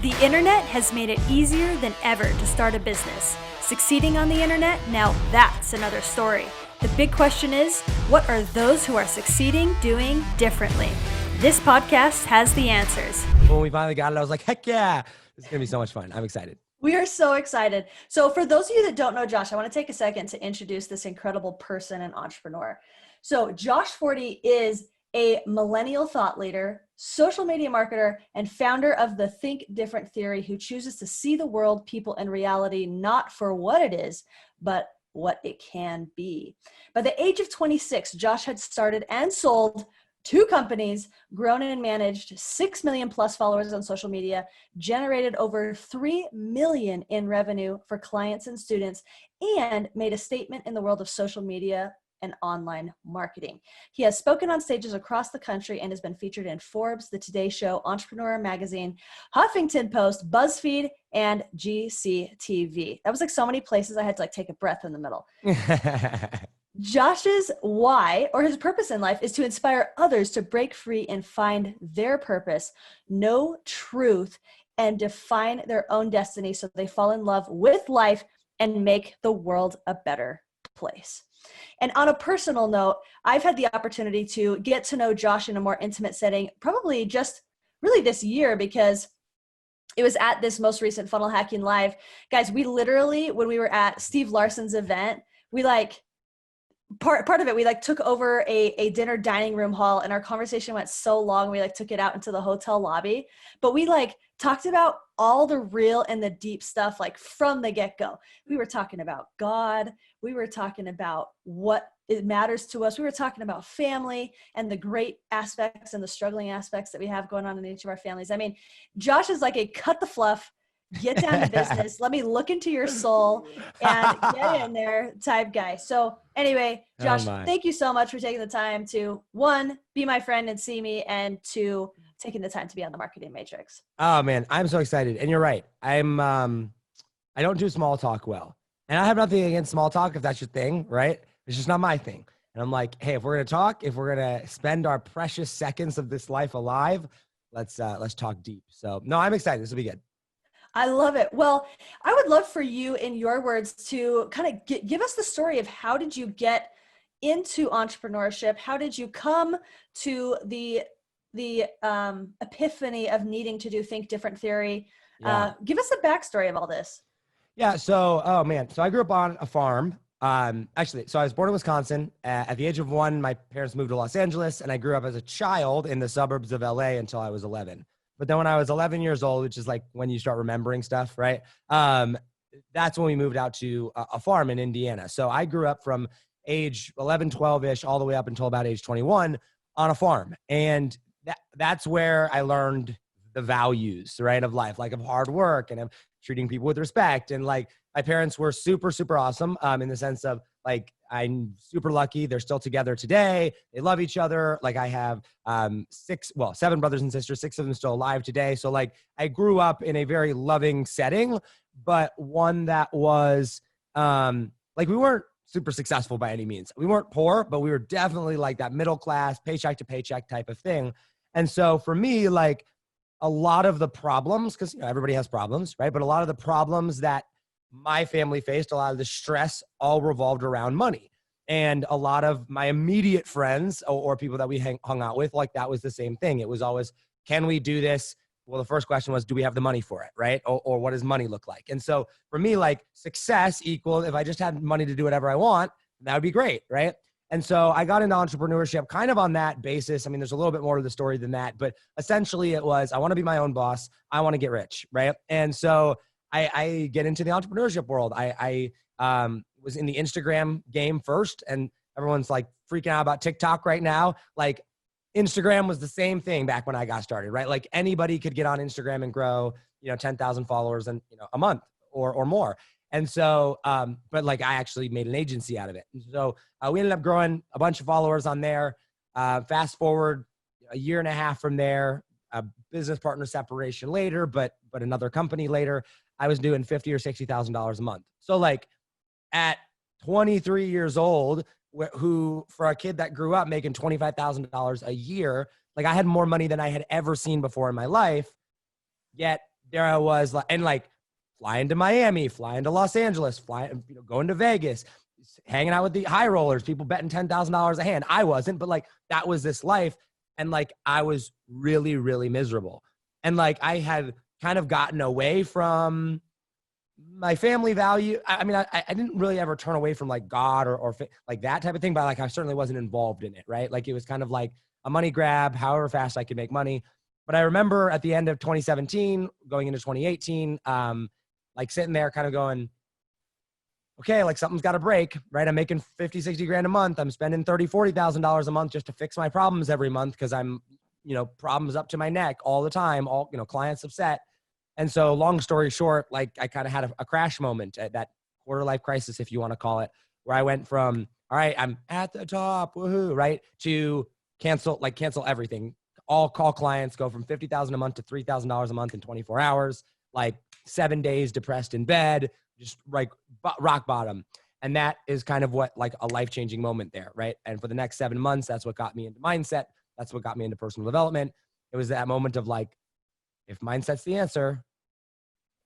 The internet has made it easier than ever to start a business. Succeeding on the internet, now that's another story. The big question is, what are those who are succeeding doing differently? This podcast has the answers. When we finally got it, I was like, heck yeah, this is going to be so much fun. I'm excited. We are so excited. So for those of you that don't know Josh, I want to take a second to introduce this incredible person and entrepreneur. So Josh Forti is a millennial thought leader, social media marketer, and founder of the Think Different theory, who chooses to see the world, people, and reality not for what it is, but what it can be. By the age of 26, Josh had started and sold 2 companies, grown and managed 6 million plus followers on social media, generated over 3 million in revenue for clients and students, and made a statement in the world of social media and online marketing. He has spoken on stages across the country and has been featured in Forbes, The Today Show, Entrepreneur Magazine, Huffington Post, BuzzFeed, and GCTV. That was like so many places I had to like take a breath in the middle. Josh's why, or his purpose in life, is to inspire others to break free and find their purpose, know truth, and define their own destiny so they fall in love with life and make the world a better place. And on a personal note, I've had the opportunity to get to know Josh in a more intimate setting, probably just really this year, because it was at this most recent Funnel Hacking Live. Guys, we literally, when we were at Steve Larson's event, we part of it, we took over a dinner dining room hall, and our conversation went so long, we took it out into the hotel lobby. But we talked about all the real and the deep stuff from the get-go. We were talking about God. We were talking about what it matters to us. We were talking about family and the great aspects and the struggling aspects that we have going on in each of our families. I mean, Josh is like a cut the fluff, get down to business, let me look into your soul and get in there type guy. So anyway, Josh, thank you so much for taking the time to, 1, be my friend and see me, and 2, taking the time to be on the Marketing Matrix. Oh man, I'm so excited. And you're right. I don't do small talk well. And I have nothing against small talk if that's your thing, right? It's just not my thing. And I'm like, hey, if we're going to talk, if we're going to spend our precious seconds of this life alive, let's talk deep. So no, I'm excited. This will be good. I love it. Well, I would love for you, in your words, to kind of give us the story of how did you get into entrepreneurship? How did you come to the epiphany of needing to do Think Different theory? Yeah. Give us a backstory of all this. Yeah. So, oh man. So I grew up on a farm. Actually, so I was born in Wisconsin. At the age of 1, my parents moved to Los Angeles, and I grew up as a child in the suburbs of LA until I was 11. But then when I was 11 years old, which is when you start remembering stuff, right? That's when we moved out to a farm in Indiana. So I grew up from age 11, 12-ish, all the way up until about age 21 on a farm. And that's where I learned the values, right, of life, of hard work and of treating people with respect. And my parents were super, super awesome in the sense of I'm super lucky. They're still together today. They love each other. I have 7 brothers and sisters, 6 of them still alive today. So I grew up in a very loving setting, but one that was we weren't super successful by any means. We weren't poor, but we were definitely that middle class, paycheck to paycheck type of thing. And so for me, a lot of the problems, because everybody has problems, right? But a lot of the problems that my family faced, a lot of the stress, all revolved around money. And a lot of my immediate friends or people that we hung out with, that was the same thing. It was always, can we do this? Well, the first question was, do we have the money for it, right? Or what does money look like? And so for me, success equal, if I just had money to do whatever I want, that would be great, right? And so I got into entrepreneurship kind of on that basis. I mean, there's a little bit more to the story than that, but essentially it was, I want to be my own boss. I want to get rich, right? And so I get into the entrepreneurship world. I was in the Instagram game first, and everyone's freaking out about TikTok right now. Instagram was the same thing back when I got started, right? Anybody could get on Instagram and grow, 10,000 followers in, a month or more. And so, but I actually made an agency out of it. And so we ended up growing a bunch of followers on there. Fast forward a year and a half from there, a business partner separation later, but another company later, I was doing $50,000 or $60,000 a month. So at 23 years old, who for a kid that grew up making $25,000 a year, I had more money than I had ever seen before in my life. Yet there I was, and like flying to Miami, flying to Los Angeles, flying, going to Vegas, hanging out with the high rollers, people betting $10,000 a hand. I wasn't, but like that was this life. And like I was really, really miserable. And like I had kind of gotten away from my family value. I mean, I didn't really ever turn away from like God or like that type of thing, but like I certainly wasn't involved in it, right? Like it was kind of like a money grab, however fast I could make money. But I remember at the end of 2017, going into 2018, like sitting there kind of going, okay, like something's got to break, right? I'm making 50, 60 grand a month. I'm spending 30, $40,000 a month just to fix my problems every month. Cause I'm, problems up to my neck all the time, all, clients upset. And so long story short, like I kind of had a crash moment at that quarter life crisis, if you want to call it, where I went from, all right, I'm at the top, woohoo, right? To cancel everything, all call clients, go from 50,000 a month to $3,000 a month in 24 hours, like 7 days depressed in bed, just like rock bottom. And that is kind of what like a life-changing moment there, right? And for the next 7 months, that's what got me into mindset. That's what got me into personal development. It was that moment of like, if mindset's the answer,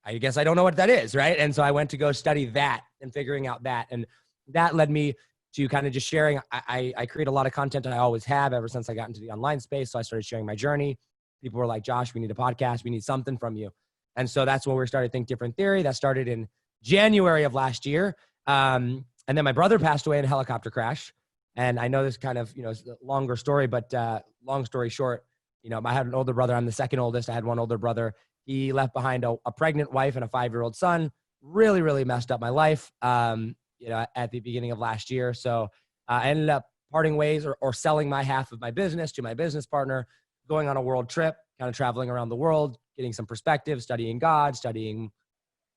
I guess I don't know what that is, right? And so I went to go study that and figuring out that. And that led me to kind of just sharing. I create a lot of content I always have ever since I got into the online space. So I started sharing my journey. People were like, Josh, we need a podcast. We need something from you. And so that's when we started Think Different Theory. That started in January of last year. And then my brother passed away in a helicopter crash. And I know this kind of, is a longer story, but long story short, I had an older brother. I'm the second oldest. I had one older brother. He left behind a pregnant wife and a 5-year-old son. Really, really messed up my life, at the beginning of last year. So I ended up parting ways or selling my half of my business to my business partner, going on a world trip, kind of traveling around the world, getting some perspective, studying God, studying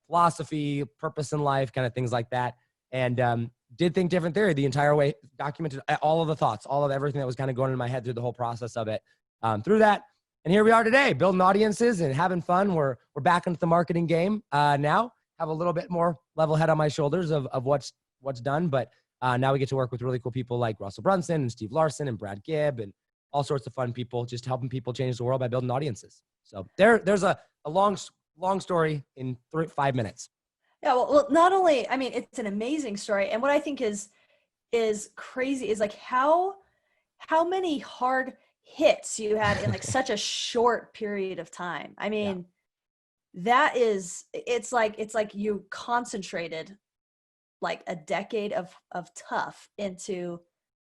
philosophy, purpose in life, kind of things like that. And did Think Different Theory the entire way, documented all of the thoughts, all of everything that was kind of going in my head through the whole process of it. Through that. And here we are today, building audiences and having fun. We're back into the marketing game now. Have a little bit more level head on my shoulders of what's done. But now we get to work with really cool people like Russell Brunson and Steve Larson and Brad Gibb and all sorts of fun people, just helping people change the world by building audiences. So there's a long story in 5 minutes. Yeah, well, not only, I mean, it's an amazing story. And what I think is crazy is like how many hard hits you had in like such a short period of time. I mean, that is, it's like you concentrated like a decade of tough into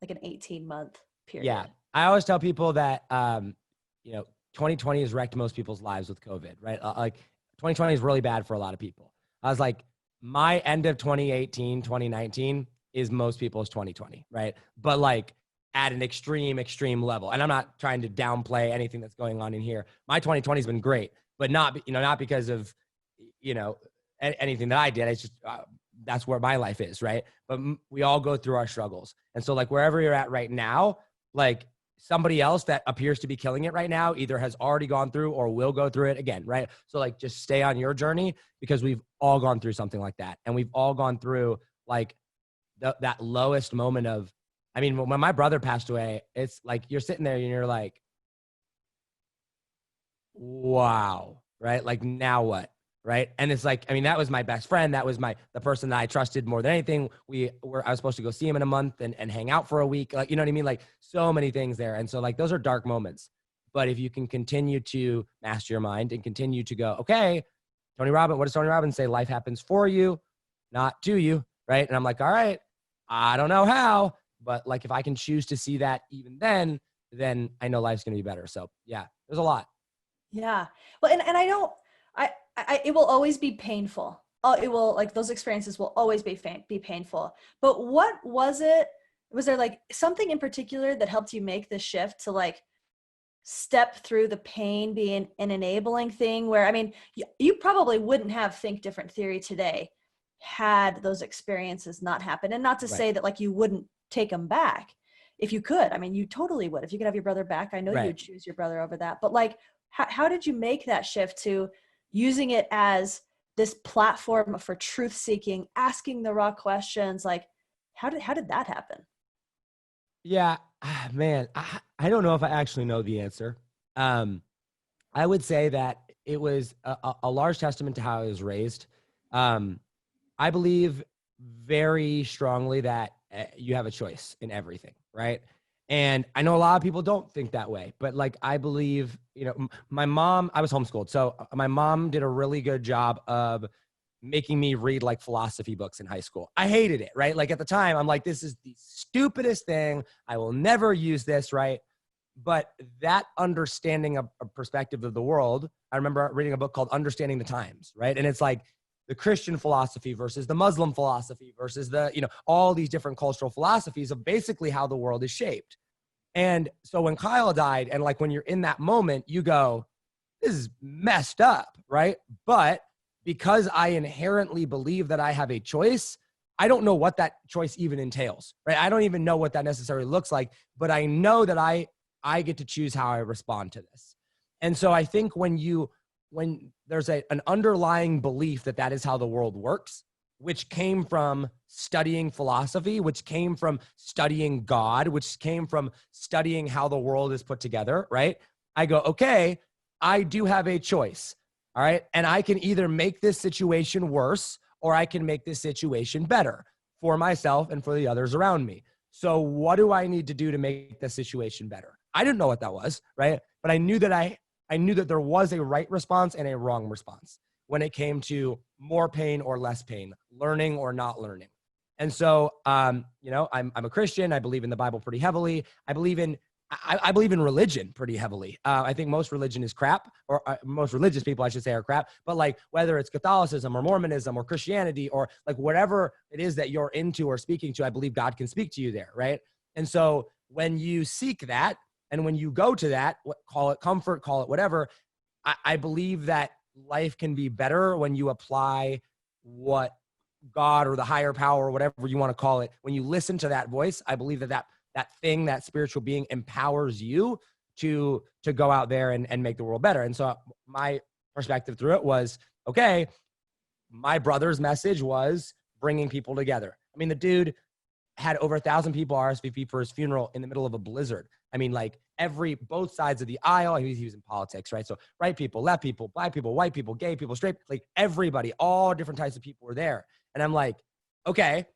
like an 18-month period. Yeah. I always tell people that, 2020 has wrecked most people's lives with COVID, right? Like 2020 is really bad for a lot of people. I was like, my end of 2018, 2019 is most people's 2020, right? But like at an extreme level. And I'm not trying to downplay anything that's going on in here. My 2020 has been great, but not because of, anything that I did. It's just, that's where my life is, right? But we all go through our struggles. And so like wherever you're at right now, like somebody else that appears to be killing it right now either has already gone through or will go through it again, right? So like just stay on your journey because we've all gone through something like that. And we've all gone through like that lowest moment of, I mean, when my brother passed away, it's like you're sitting there and you're like, wow, right? Like now what? Right. And it's like, I mean, that was my best friend. That was the person that I trusted more than anything. I was supposed to go see him in a month and hang out for a week. Like, you know what I mean? Like so many things there. And so like, those are dark moments, but if you can continue to master your mind and continue to go, okay, what does Tony Robbins say? Life happens for you, not to you. Right. And I'm like, all right, I don't know how, but like, if I can choose to see that even then I know life's going to be better. So yeah, there's a lot. Yeah. Well, and I don't, it will always be painful. It will, like, those experiences will always be painful. But what was it? Was there like something in particular that helped you make the shift to like step through the pain being an enabling thing where, I mean, you probably wouldn't have Think Different Theory today had those experiences not happened. And not to say that like you wouldn't take them back if you could. I mean, you totally would. If you could have your brother back, I know you would choose your brother over that. But like, how did you make that shift to using it as this platform for truth seeking, asking the raw questions? Like, how did that happen? Yeah, man, I don't know if I actually know the answer. I would say that it was a large testament to how I was raised. I believe very strongly that you have a choice in everything, right? And I know a lot of people don't think that way, but like, I believe, you know, my mom, I was homeschooled. So my mom did a really good job of making me read like philosophy books in high school. I hated it, right? Like at the time, I'm like, this is the stupidest thing. I will never use this, right? But that understanding of a perspective of the world, I remember reading a book called Understanding the Times, right? And it's like the Christian philosophy versus the Muslim philosophy versus the, you know, all these different cultural philosophies of basically how the world is shaped. And so when Kyle died, and like when you're in that moment, you go, this is messed up, right? But because I inherently believe that I have a choice, I don't know what that choice even entails, right? I don't even know what that necessarily looks like, but I know that I get to choose how I respond to this. And so I think when there's an underlying belief that that is how the world works, which came from studying philosophy, which came from studying God, which came from studying how the world is put together, right? I go, okay, I do have a choice, all right? And I can either make this situation worse or I can make this situation better for myself and for the others around me. So what do I need to do to make the situation better? I didn't know what that was, right? But I knew that I knew that there was a right response and a wrong response when it came to more pain or less pain, learning or not learning. And so, you know, I'm a Christian. I believe in the Bible pretty heavily. I believe in religion pretty heavily. I think most religion is crap, or most religious people, I should say, are crap. But like whether it's Catholicism or Mormonism or Christianity or like whatever it is that you're into or speaking to, I believe God can speak to you there, right? And so when you seek that and when you go to that, call it comfort, call it whatever, I believe that life can be better when you apply what God or the higher power or whatever you want to call it. When you listen to that voice, I believe that thing, that spiritual being empowers you to go out there and make the world better. And so my perspective through it was, okay, my brother's message was bringing people together. I mean, the dude had over 1,000 people RSVP for his funeral in the middle of a blizzard. I mean, like both sides of the aisle, he was in politics, right? So right people, left people, black people, white people, gay people, straight, like everybody, all different types of people were there. And I'm like, okay,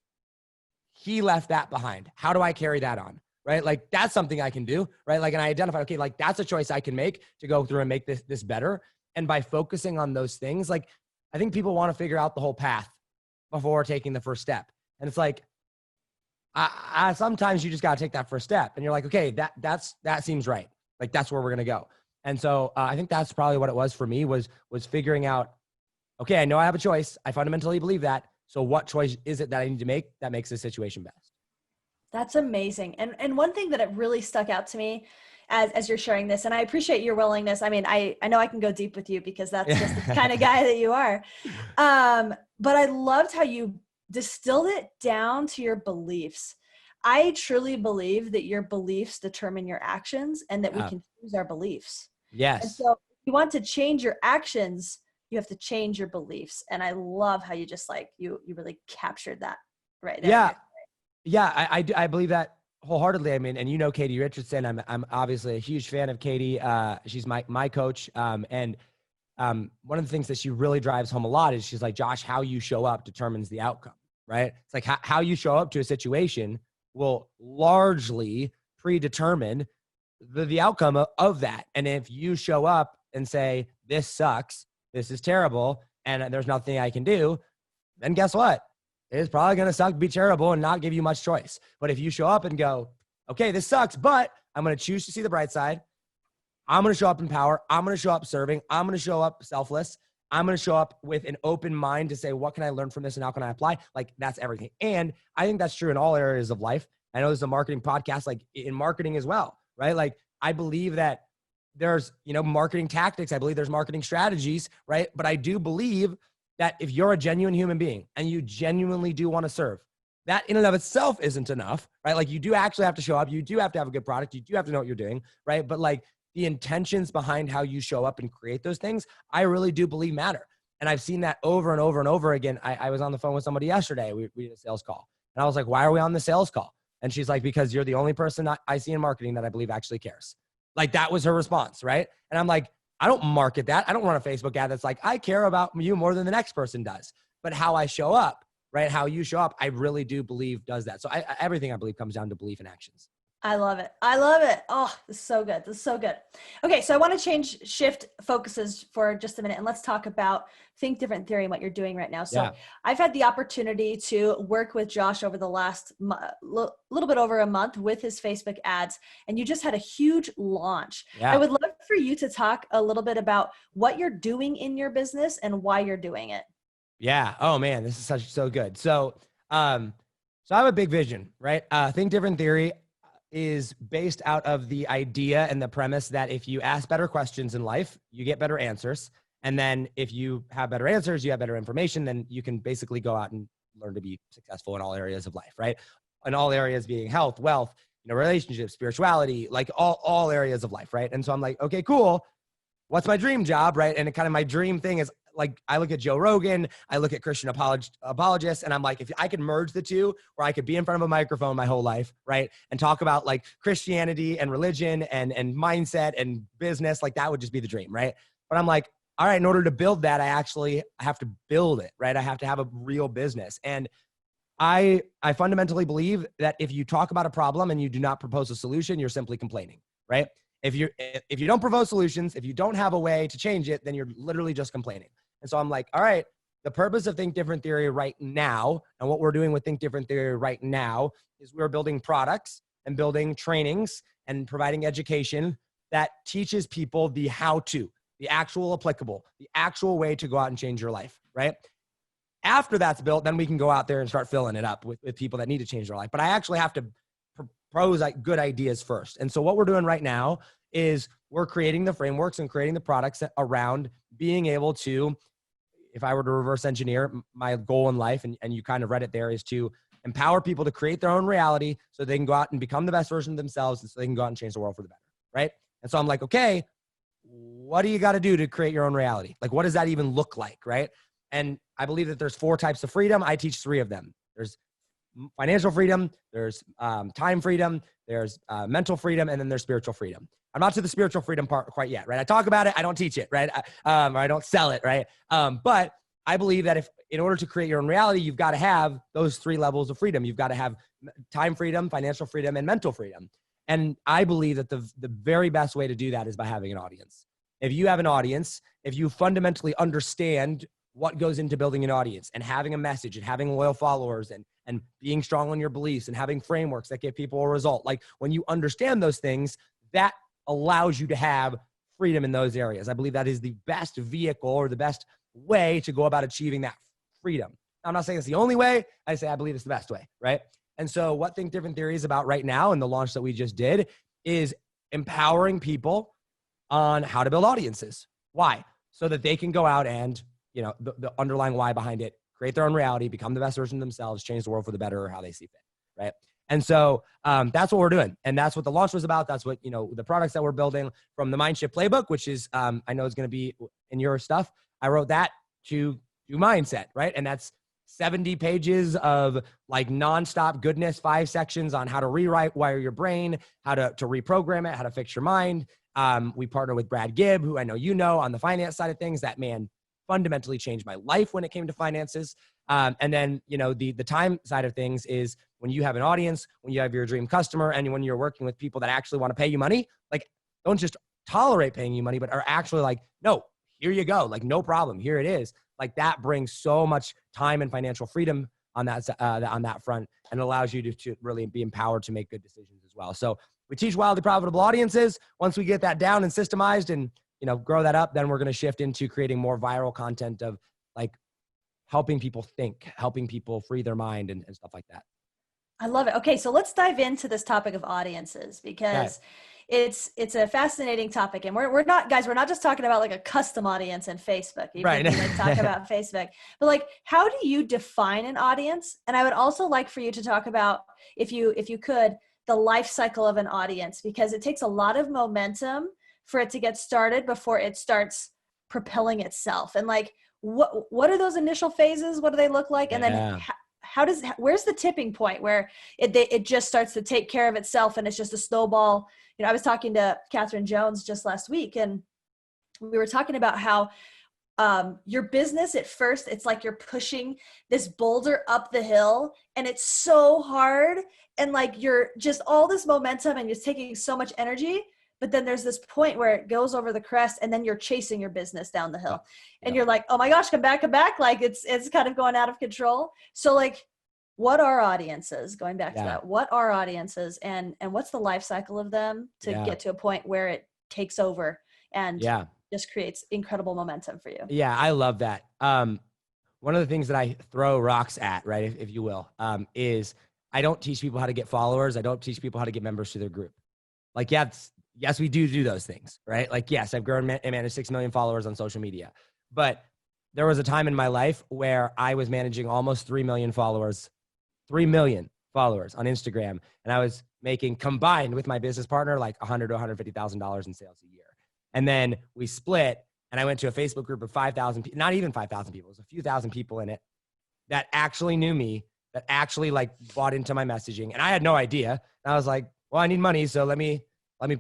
he left that behind. How do I carry that on? Right? Like that's something I can do, right? Like, and I identified, okay, like that's a choice I can make to go through and make this better. And by focusing on those things, like I think people want to figure out the whole path before taking the first step. And it's like, I sometimes you just got to take that first step and you're like, okay, that seems right. Like that's where we're going to go. And so I think that's probably what it was for me was figuring out, okay, I know I have a choice. I fundamentally believe that. So what choice is it that I need to make that makes the situation best? That's amazing. And one thing that it really stuck out to me as you're sharing this, and I appreciate your willingness. I mean, I know I can go deep with you because that's just the kind of guy that you are. But I loved how you distilled it down to your beliefs. I truly believe that your beliefs determine your actions and that we can choose our beliefs. Yes. And so if you want to change your actions, you have to change your beliefs. And I love how you just like, you really captured that right there. Yeah. Yeah. I believe that wholeheartedly. I mean, and you know, Katie Richardson, I'm obviously a huge fan of Katie. She's my coach. And one of the things that she really drives home a lot is she's like, Josh, how you show up determines the outcome, right? It's like how you show up to a situation will largely predetermine the outcome of that. And if you show up and say, this sucks, this is terrible, and there's nothing I can do, then guess what? It's probably going to suck, be terrible, and not give you much choice. But if you show up and go, okay, this sucks, but I'm going to choose to see the bright side. I'm going to show up in power. I'm going to show up serving. I'm going to show up selfless. I'm going to show up with an open mind to say, what can I learn from this and how can I apply? Like that's everything. And I think that's true in all areas of life. I know there's a marketing podcast, like in marketing as well, right? Like I believe that there's, marketing tactics. I believe there's marketing strategies, right? But I do believe that if you're a genuine human being and you genuinely do want to serve, that in and of itself isn't enough, right? Like you do actually have to show up. You do have to have a good product. You do have to know what you're doing, right? But like the intentions behind how you show up and create those things, I really do believe matter. And I've seen that over and over and over again. I was on the phone with somebody yesterday. We did a sales call. And I was like, why are we on the sales call? And she's like, because you're the only person I see in marketing that I believe actually cares. Like that was her response, right? And I'm like, I don't market that. I don't run a Facebook ad that's like, I care about you more than the next person does. But how I show up, right? How you show up, I really do believe does that. So everything I believe comes down to belief and actions. I love it. I love it. Oh, this is so good. This is so good. Okay, so I want to shift focuses for just a minute, and let's talk about Think Different Theory and what you're doing right now. So Yeah. I've had the opportunity to work with Josh over the last little bit over a month with his Facebook ads, and you just had a huge launch. Yeah. I would love for you to talk a little bit about what you're doing in your business and why you're doing it. Yeah. Oh man, this is so good. So I have a big vision, right? Think Different Theory is based out of the idea and the premise that if you ask better questions in life, you get better answers. And then if you have better answers, you have better information, then you can basically go out and learn to be successful in all areas of life, right? In all areas being health, wealth, relationships, spirituality, like all areas of life, right? And so I'm like, okay, cool. What's my dream job, right? And kind of my dream thing is like, I look at Joe Rogan, I look at Christian apologists, and I'm like, if I could merge the two, where I could be in front of a microphone my whole life, right? And talk about like Christianity and religion and mindset and business, like that would just be the dream, right? But I'm like, all right, in order to build that, I actually have to build it, right? I have to have a real business. And I fundamentally believe that if you talk about a problem and you do not propose a solution, you're simply complaining, right? If you don't propose solutions, if you don't have a way to change it, then you're literally just complaining. And so I'm like, all right, the purpose of Think Different Theory right now, and what we're doing with Think Different Theory right now, is we're building products and building trainings and providing education that teaches people the how-to, the actual applicable, the actual way to go out and change your life, right? After that's built, then we can go out there and start filling it up with people that need to change their life. But I actually have to propose like good ideas first. And so what we're doing right now is we're creating the frameworks and creating the products around being able to, if I were to reverse engineer my goal in life, and you kind of read it there, is to empower people to create their own reality so they can go out and become the best version of themselves, and so they can go out and change the world for the better, right? And so I'm like, okay, what do you got to do to create your own reality? Like, what does that even look like, right? And I believe that there's 4 types of freedom. I teach 3 of them. There's financial freedom, there's time freedom, there's mental freedom, and then there's spiritual freedom. I'm not to the spiritual freedom part quite yet, right? I talk about it, I don't teach it, right? Or I don't sell it, right? But I believe that in order to create your own reality, you've got to have those 3 levels of freedom. You've got to have time freedom, financial freedom, and mental freedom. And I believe that the very best way to do that is by having an audience. If you have an audience, if you fundamentally understand what goes into building an audience and having a message and having loyal followers and being strong on your beliefs and having frameworks that give people a result, like when you understand those things, that allows you to have freedom in those areas. I believe that is the best vehicle or the best way to go about achieving that freedom. I'm not saying it's the only way. I say I believe it's the best way, right? And so what Think Different Theory is about right now, and the launch that we just did, is empowering people on how to build audiences. Why? So that they can go out and, the underlying why behind it, create their own reality, become the best version of themselves, change the world for the better, or how they see fit, right? And so that's what we're doing. And that's what the launch was about. That's what, the products that we're building from the Mindshift Playbook, which is, I know is going to be in your stuff. I wrote that to do mindset, right? And that's 70 pages of like nonstop goodness, 5 sections on how to wire your brain, how to reprogram it, how to fix your mind. We partner with Brad Gibb, who I know on the finance side of things. That man fundamentally changed my life when it came to finances. And then, the time side of things is when you have an audience, when you have your dream customer, and when you're working with people that actually want to pay you money, like don't just tolerate paying you money, but are actually like, no, here you go. Like, no problem. Here it is. Like that brings so much time and financial freedom on that front, and allows you to really be empowered to make good decisions as well. So we teach wildly profitable audiences. Once we get that down and systemized and, grow that up, then we're going to shift into creating more viral content of like helping people think, helping people free their mind and stuff like that. I love it. Okay. So let's dive into this topic of audiences, because it's a fascinating topic. And we're not just talking about like a custom audience in Facebook. Right. We like talk about Facebook, but like, how do you define an audience? And I would also like for you to talk about, if you could, the life cycle of an audience, because it takes a lot of momentum for it to get started before it starts propelling itself. And like, what are those initial phases? What do they look like? And then where's the tipping point where it just starts to take care of itself and it's just a snowball? I was talking to Catherine Jones just last week, and we were talking about how your business at first, it's like you're pushing this boulder up the hill and it's so hard. And like, you're just all this momentum and it's taking so much energy. But then there's this point where it goes over the crest and then you're chasing your business down the hill and you're like, oh my gosh, come back. Like it's kind of going out of control. So like, what are audiences, going back to that, what are audiences and what's the life cycle of them to get to a point where it takes over and just creates incredible momentum for you? Yeah, I love that. One of the things that I throw rocks at, right, if you will, is I don't teach people how to get followers. I don't teach people how to get members to their group. Like, yes, we do those things, right? Like, yes, I've grown and managed 6 million followers on social media. But there was a time in my life where I was managing almost 3 million followers on Instagram. And I was making, combined with my business partner, like $100,000 to $150,000 in sales a year. And then we split and I went to a Facebook group of 5,000, not even 5,000 people. It was a few thousand people in it that actually knew me, that actually like bought into my messaging. And I had no idea. And I was like, well, I need money. So let me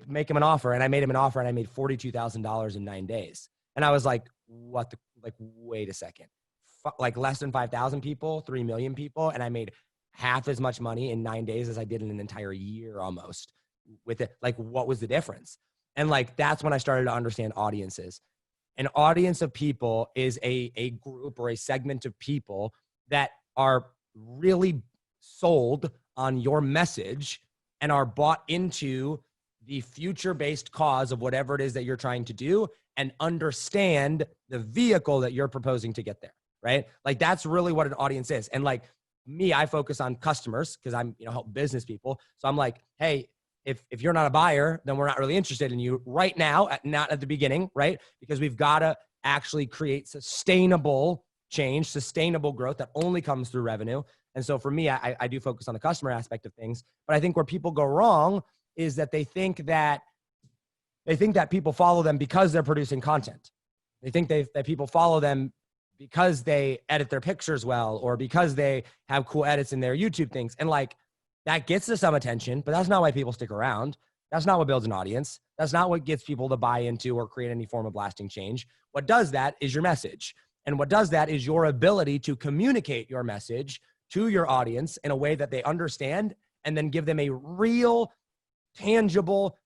make him an offer. And I made him an offer and I made $42,000 in 9 days. And I was like, wait a second, like less than 5,000 people, 3 million people. And I made half as much money in 9 days as I did in an entire year almost with it. Like, what was the difference? And like, that's when I started to understand audiences. An audience of people is a group or a segment of people that are really sold on your message and are bought into the future-based cause of whatever it is that you're trying to do and understand the vehicle that you're proposing to get there, right? Like, that's really what an audience is. And like me, I focus on customers because I'm, help business people. So I'm like, hey, if you're not a buyer, then we're not really interested in you right now, not at the beginning, right? Because we've got to actually create sustainable change, sustainable growth that only comes through revenue. And so for me, I do focus on the customer aspect of things. But I think where people go wrong is that they think that people follow them because they're producing content. They think that people follow them because they edit their pictures well, or because they have cool edits in their YouTube things. And like, that gets to some attention, but that's not why people stick around. That's not what builds an audience. That's not what gets people to buy into or create any form of lasting change. What does that is your message. And what does that is your ability to communicate your message to your audience in a way that they understand, and then give them a real tangible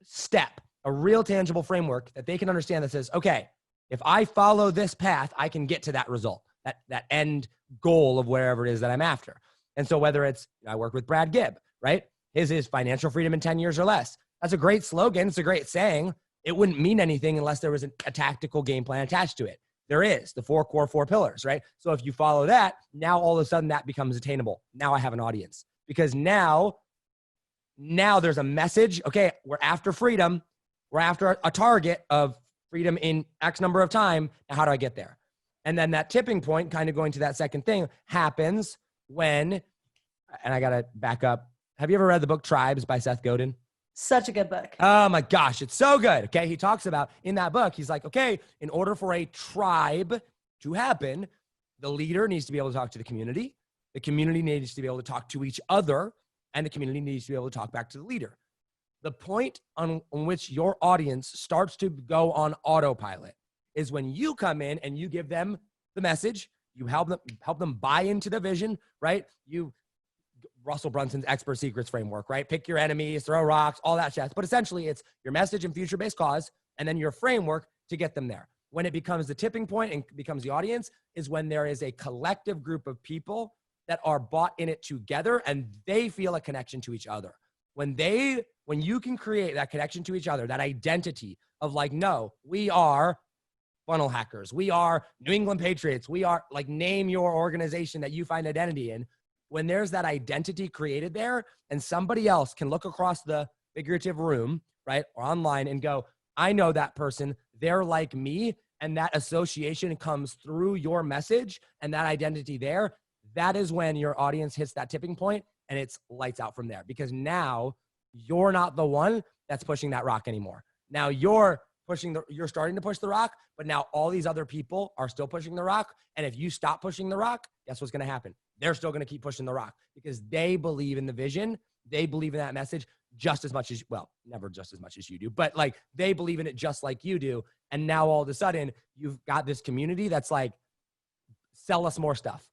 step, a real tangible framework that they can understand that says, okay, if I follow this path, I can get to that result, that end goal of wherever it is that I'm after. And so whether it's, I work with Brad Gibb, right? His is financial freedom in 10 years or less. That's a great slogan. It's a great saying. It wouldn't mean anything unless there was a tactical game plan attached to it. There is the 4 pillars, right? So if you follow that, now all of a sudden that becomes attainable. Now I have an audience, because now there's a message. Okay, we're after freedom. We're after a target of freedom in X number of time. Now, how do I get there? And then that tipping point, kind of going to that second thing, happens when, and I got to back up. Have you ever read the book Tribes by Seth Godin? Such a good book. Oh my gosh, it's so good. Okay, he talks about in that book, he's like, okay, in order for a tribe to happen, the leader needs to be able to talk to the community needs to be able to talk to each other, and the community needs to be able to talk back to the leader. The point on which your audience starts to go on autopilot is when you come in and you give them the message, you help them buy into the vision, right? Russell Brunson's expert secrets framework, right? Pick your enemies, throw rocks, all that shit. But essentially it's your message and future-based cause, and then your framework to get them there. When it becomes the tipping point and becomes the audience is when there is a collective group of people that are bought in it together and they feel a connection to each other. When you can create that connection to each other, that identity of like, no, we are funnel hackers. We are New England Patriots. We are like, name your organization that you find identity in. When there's that identity created there and somebody else can look across the figurative room, right, or online and go, I know that person, they're like me, and that association comes through your message and that identity there, that is when your audience hits that tipping point and it's lights out from there, because now you're not the one that's pushing that rock anymore. Now you're starting to push the rock, but now all these other people are still pushing the rock. And if you stop pushing the rock, guess what's going to happen? They're still going to keep pushing the rock because they believe in the vision. They believe in that message. just as much as, well, never just as much as you do, but like they believe in it just like you do. And now all of a sudden you've got this community that's like, sell us more stuff,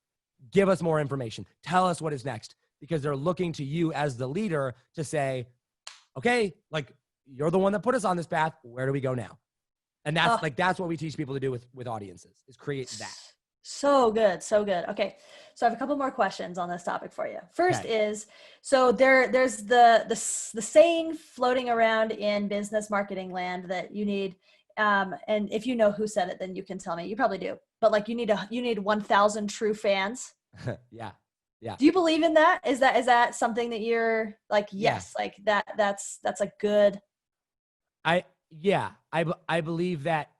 give us more information, tell us what is next, because they're looking to you as the leader to say, okay, like you're the one that put us on this path. Where do we go now? And that's that's what we teach people to do with audiences, is create that. So good. So good. Okay. So I have a couple more questions on this topic for you. First is, so there's the saying floating around in business marketing land that you need, and if you know who said it, then you can tell me. You probably do. But like you need 1,000 true fans. Yeah. Yeah. Do you believe in that? Is that something that you're like, yes, like that's a good. I believe that.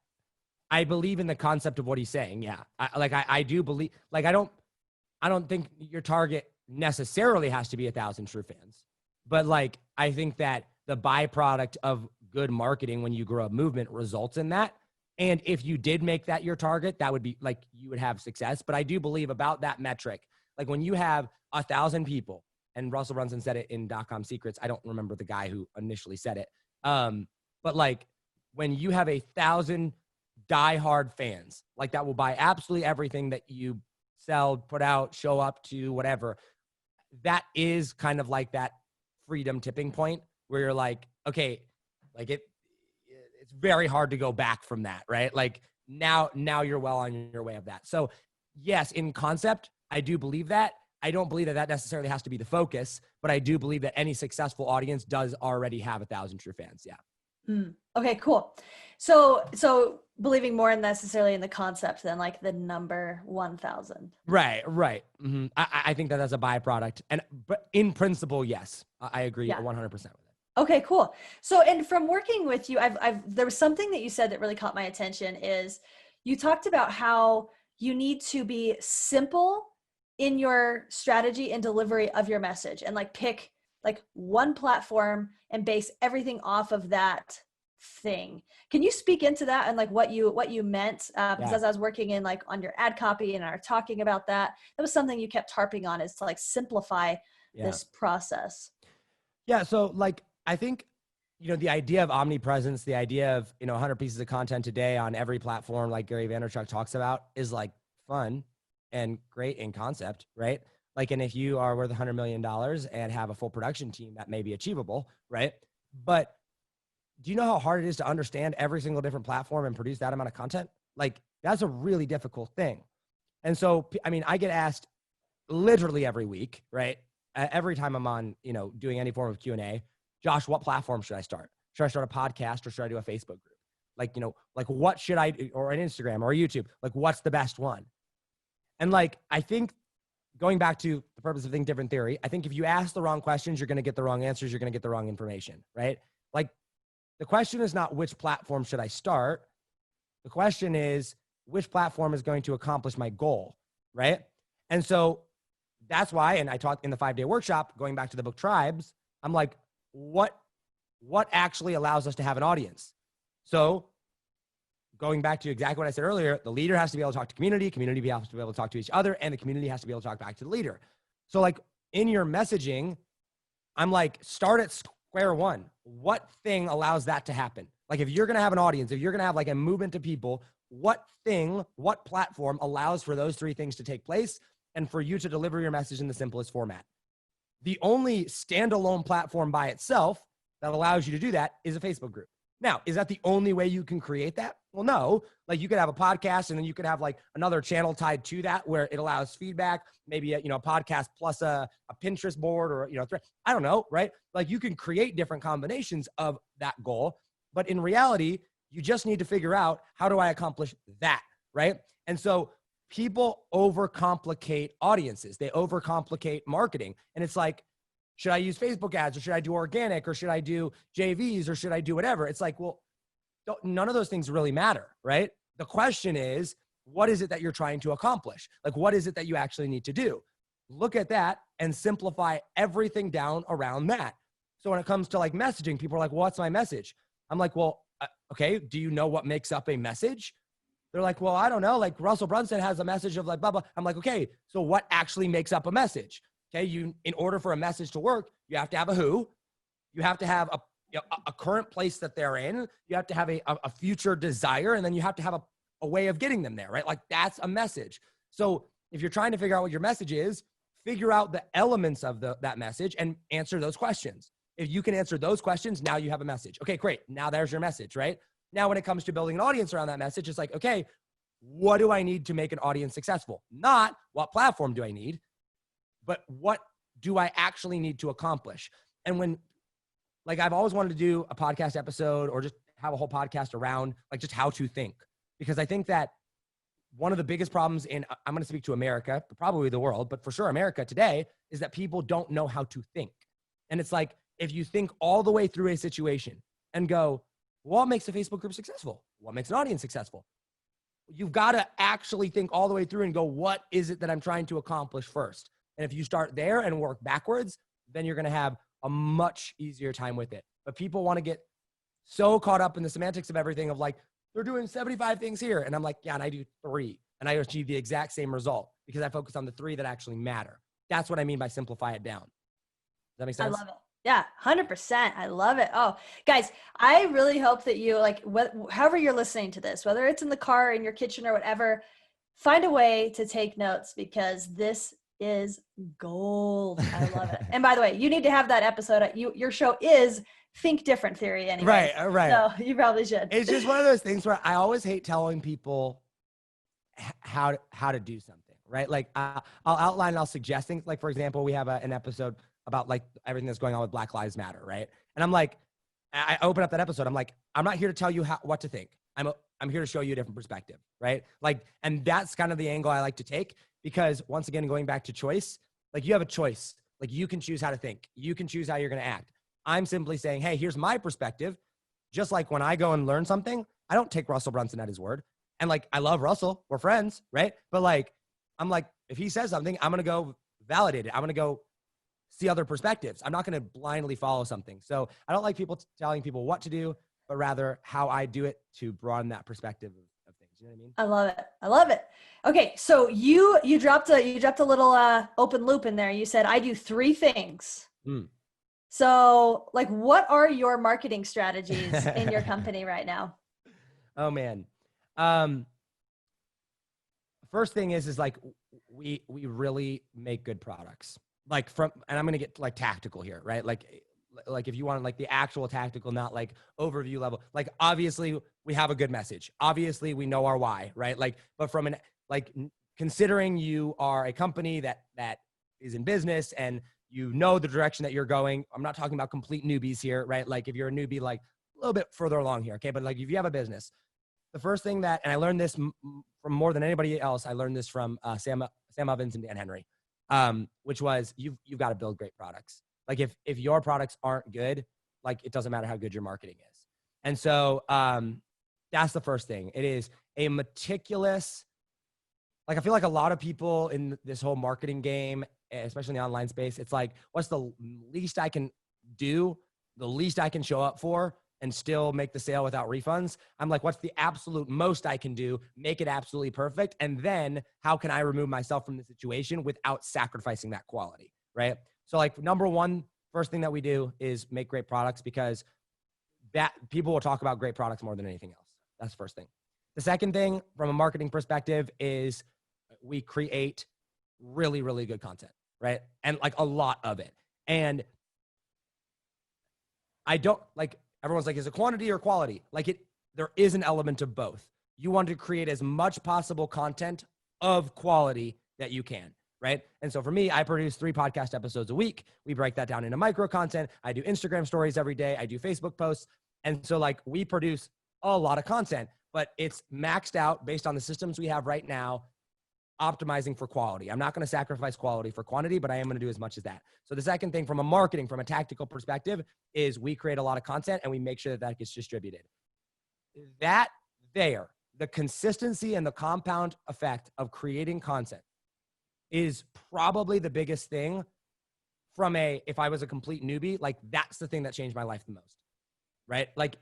I believe in the concept of what he's saying. Yeah. I do believe, like, I don't think your target necessarily has to be 1,000 true fans, but like, I think that the byproduct of good marketing when you grow a movement results in that. And if you did make that your target, that would be like, you would have success. But I do believe about that metric, like when you have 1,000 people, and Russell Brunson said it in .com Secrets. I don't remember the guy who initially said it. But like when you have 1,000 diehard fans, like that will buy absolutely everything that you sell, put out, show up to, whatever. That is kind of like that freedom tipping point where you're like, okay, like it's very hard to go back from that, right? Like now you're well on your way of that. So yes, in concept, I do believe that. I don't believe that necessarily has to be the focus, but I do believe that any successful audience does already have 1,000 true fans. Yeah. Okay, cool. So believing more necessarily in the concept than like the number 1,000. Right. Mm-hmm. I think that that's a byproduct, but in principle, yes, I agree 100% with it. Okay, cool. So, and from working with you, there was something that you said that really caught my attention is you talked about how you need to be simple in your strategy and delivery of your message, and like pick like one platform and base everything off of that thing. Can you speak into that and like what you meant? Because as I was working in like on your ad copy and I were talking about that was something you kept harping on, is to like simplify this process. Yeah. So like, I think, the idea of omnipresence, the idea of, 100 pieces of content a day on every platform, like Gary Vaynerchuk talks about, is like fun and great in concept, right? Like, and if you are worth $100 million and have a full production team, that may be achievable, right? But do you know how hard it is to understand every single different platform and produce that amount of content? Like, that's a really difficult thing. And so, I mean, I get asked literally every week, right? Every time I'm on, doing any form of Q&A, Josh, what platform should I start? Should I start a podcast or should I do a Facebook group? Like, like what should I do, or an Instagram or YouTube? Like, what's the best one? And like, I think going back to the purpose of Think Different theory, I think if you ask the wrong questions, you're going to get the wrong answers. You're going to get the wrong information, right? Like, the question is not which platform should I start? The question is which platform is going to accomplish my goal, right? And so that's why, and I taught in the 5-day workshop, going back to the book Tribes, I'm like, what actually allows us to have an audience? So going back to exactly what I said earlier, the leader has to be able to talk to community has to be able to talk to each other, and the community has to be able to talk back to the leader. So like in your messaging, I'm like, start at square one. What thing allows that to happen? Like if you're going to have an audience, if you're going to have like a movement of people, what platform allows for those three things to take place and for you to deliver your message in the simplest format? The only standalone platform by itself that allows you to do that is a Facebook group. Now, is that the only way you can create that? Well, no. Like you could have a podcast and then you could have like another channel tied to that where it allows feedback, maybe a podcast plus a Pinterest board or I don't know, right? Like you can create different combinations of that goal, but in reality, you just need to figure out, how do I accomplish that, right? And so people overcomplicate audiences. They overcomplicate marketing. And it's like, should I use Facebook ads or should I do organic or should I do JVs or should I do whatever? It's like, well, none of those things really matter, right? The question is, what is it that you're trying to accomplish? Like, what is it that you actually need to do? Look at that and simplify everything down around that. So when it comes to like messaging, people are like, well, what's my message? I'm like, well, okay, do you know what makes up a message? They're like, well, I don't know. Like Russell Brunson has a message of like, blah, blah. I'm like, okay, so what actually makes up a message? Okay, in order for a message to work, you have to have a who, You have to have a current place that they're in. You have to have a future desire, and then you have to have a way of getting them there, right? Like that's a message. So if you're trying to figure out what your message is, figure out the elements of that message and answer those questions. If you can answer those questions, now you have a message. Okay, great. Now there's your message, right? Now, when it comes to building an audience around that message, it's like, okay, what do I need to make an audience successful? Not what platform do I need, but what do I actually need to accomplish? And when, like, I've always wanted to do a podcast episode or just have a whole podcast around like just how to think, because I think that one of the biggest problems I'm going to speak to America, probably the world, but for sure America today, is that people don't know how to think. And it's like, if you think all the way through a situation and go, what makes a Facebook group successful? What makes an audience successful? You've got to actually think all the way through and go, what is it that I'm trying to accomplish first? And if you start there and work backwards, then you're going to have a much easier time with it. But people want to get so caught up in the semantics of everything of like, they're doing 75 things here. And I'm like, yeah, and I do 3. And I achieve the exact same result because I focus on the 3 that actually matter. That's what I mean by simplify it down. Does that make sense? I love it. Yeah, 100%. I love it. Oh, guys, I really hope that you, like, however you're listening to this, whether it's in the car, in your kitchen, or whatever, find a way to take notes because this is gold. I love it. And by the way, you need to have that episode. Your show is Think Different Theory anyway. Right. So you probably should. It's just one of those things where I always hate telling people how to do something, right? Like I'll outline, I'll suggest things. Like, for example, we have an episode about like everything that's going on with Black Lives Matter, right? And I'm like, I open up that episode. I'm like, I'm not here to tell you what to think. I'm here to show you a different perspective, right? Like, and that's kind of the angle I like to take because once again, going back to choice, like you have a choice. Like you can choose how to think. You can choose how you're going to act. I'm simply saying, hey, here's my perspective. Just like when I go and learn something, I don't take Russell Brunson at his word. And like, I love Russell. We're friends, right? But like, I'm like, if he says something, I'm going to go validate it. I'm going to go see other perspectives. I'm not going to blindly follow something. So I don't like people telling people what to do, but rather how I do it to broaden that perspective of things. You know what I mean? I love it. I love it. Okay. So you dropped a little open loop in there. You said, I do 3 things. So like, what are your marketing strategies in your company right now? Oh man. First thing is like, we really make good products. Like and I'm going to get like tactical here, right? Like if you want like the actual tactical, not like overview level, like obviously we have a good message. Obviously we know our why, right? Like, but from considering you are a company that is in business and you know the direction that you're going, I'm not talking about complete newbies here, right? Like if you're a newbie, like a little bit further along here. Okay. But like if you have a business, the first thing and I learned this from more than anybody else, I learned this from Sam Ovens and Dan Henry. Which was you've got to build great products. Like if your products aren't good, like it doesn't matter how good your marketing is. And so that's the first thing. It is a meticulous, like I feel like a lot of people in this whole marketing game, especially in the online space, it's like, what's the least I can do, the least I can show up for and still make the sale without refunds? I'm like, what's the absolute most I can do, make it absolutely perfect? And then how can I remove myself from the situation without sacrificing that quality, right? So like number one, first thing that we do is make great products because that people will talk about great products more than anything else. That's the first thing. The second thing from a marketing perspective is we create really, really good content, right? And like a lot of it. And I don't like, everyone's like, is it quantity or quality? Like there is an element of both. You want to create as much possible content of quality that you can, right? And so for me, I produce 3 podcast episodes a week. We break that down into micro content. I do Instagram stories every day. I do Facebook posts. And so like we produce a lot of content, but it's maxed out based on the systems we have right now, optimizing for quality. I'm not going to sacrifice quality for quantity, but I am going to do as much as that. So the second thing from a marketing, from a tactical perspective, is we create a lot of content and we make sure that gets distributed. The consistency and the compound effect of creating content is probably the biggest thing if I was a complete newbie, like that's the thing that changed my life the most, right? Like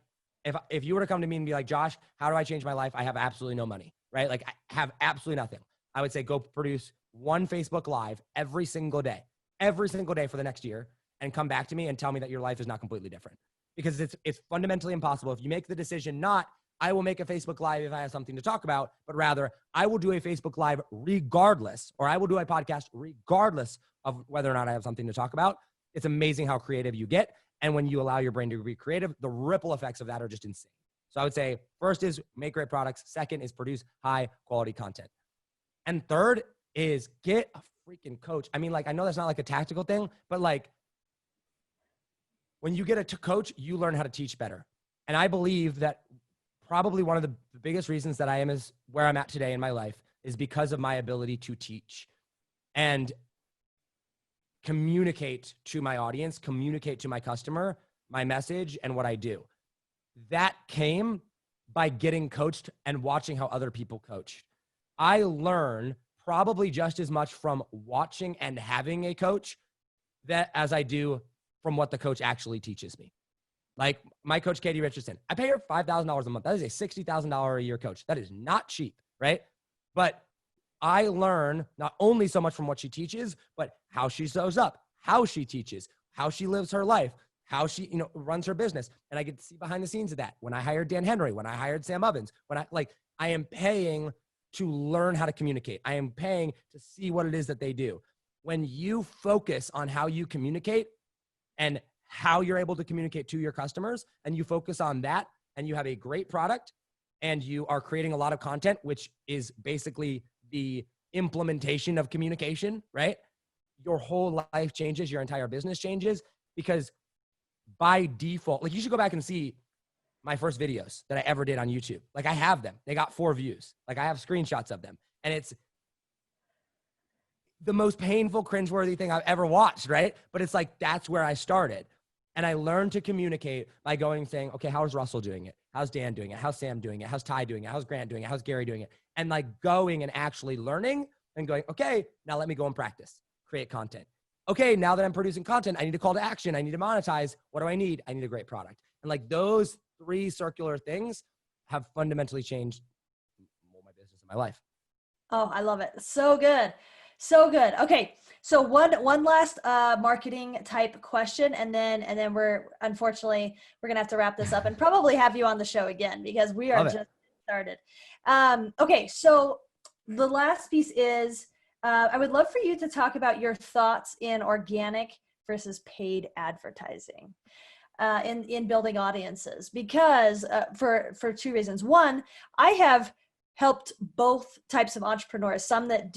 if you were to come to me and be like, Josh, how do I change my life? I have absolutely no money, right? Like I have absolutely nothing. I would say go produce 1 Facebook Live every single day for the next year. and come back to me and tell me that your life is not completely different, because it's fundamentally impossible. If you make the decision, not, I will make a Facebook Live if I have something to talk about, but rather I will do a Facebook Live regardless, or I will do a podcast regardless of whether or not I have something to talk about. It's amazing how creative you get. And when you allow your brain to be creative, the ripple effects of that are just insane. So I would say first is make great products. Second is produce high quality content. And third is get a freaking coach. I mean, like, I know that's not like a tactical thing, but like when you get a coach, you learn how to teach better. And I believe that probably one of the biggest reasons that I am is where I'm at today in my life is because of my ability to teach and communicate to my audience, communicate to my customer, my message and what I do. That came by getting coached and watching how other people coach. I learn probably just as much from watching and having a coach that as I do from what the coach actually teaches me. Like my coach, Katie Richardson, I pay her $5,000 a month. That is a $60,000 a year coach. That is not cheap, right? But I learn not only so much from what she teaches, but how she shows up, how she teaches, how she lives her life, how she, runs her business. And I get to see behind the scenes of that. When I hired Dan Henry, when I hired Sam Ovens, I am paying to learn how to communicate. I am paying to see what it is that they do. When you focus on how you communicate and how you're able to communicate to your customers, and you focus on that, and you have a great product, and you are creating a lot of content, which is basically the implementation of communication, right? Your whole life changes, your entire business changes, because by default, like you should go back and see my first videos that I ever did on YouTube. Like I have them. They got 4 views. Like I have screenshots of them. And it's the most painful, cringeworthy thing I've ever watched, right? But it's like, that's where I started. And I learned to communicate by going and saying, okay, how's Russell doing it? How's Dan doing it? How's Sam doing it? How's Ty doing it? How's Grant doing it? How's Gary doing it? And like going and actually learning and going, okay, now let me go and practice, create content. Okay, now that I'm producing content, I need a call to action. I need to monetize. What do I need? I need a great product. And like those 3 circular things have fundamentally changed my business and my life. Oh, I love it. So good. So good. Okay. So one last marketing type question, and then we're unfortunately we're gonna have to wrap this up and probably have you on the show again because we are just started. Okay. So the last piece is I would love for you to talk about your thoughts in organic versus paid advertising in building audiences, because for 2 reasons. One, I have helped both types of entrepreneurs, some that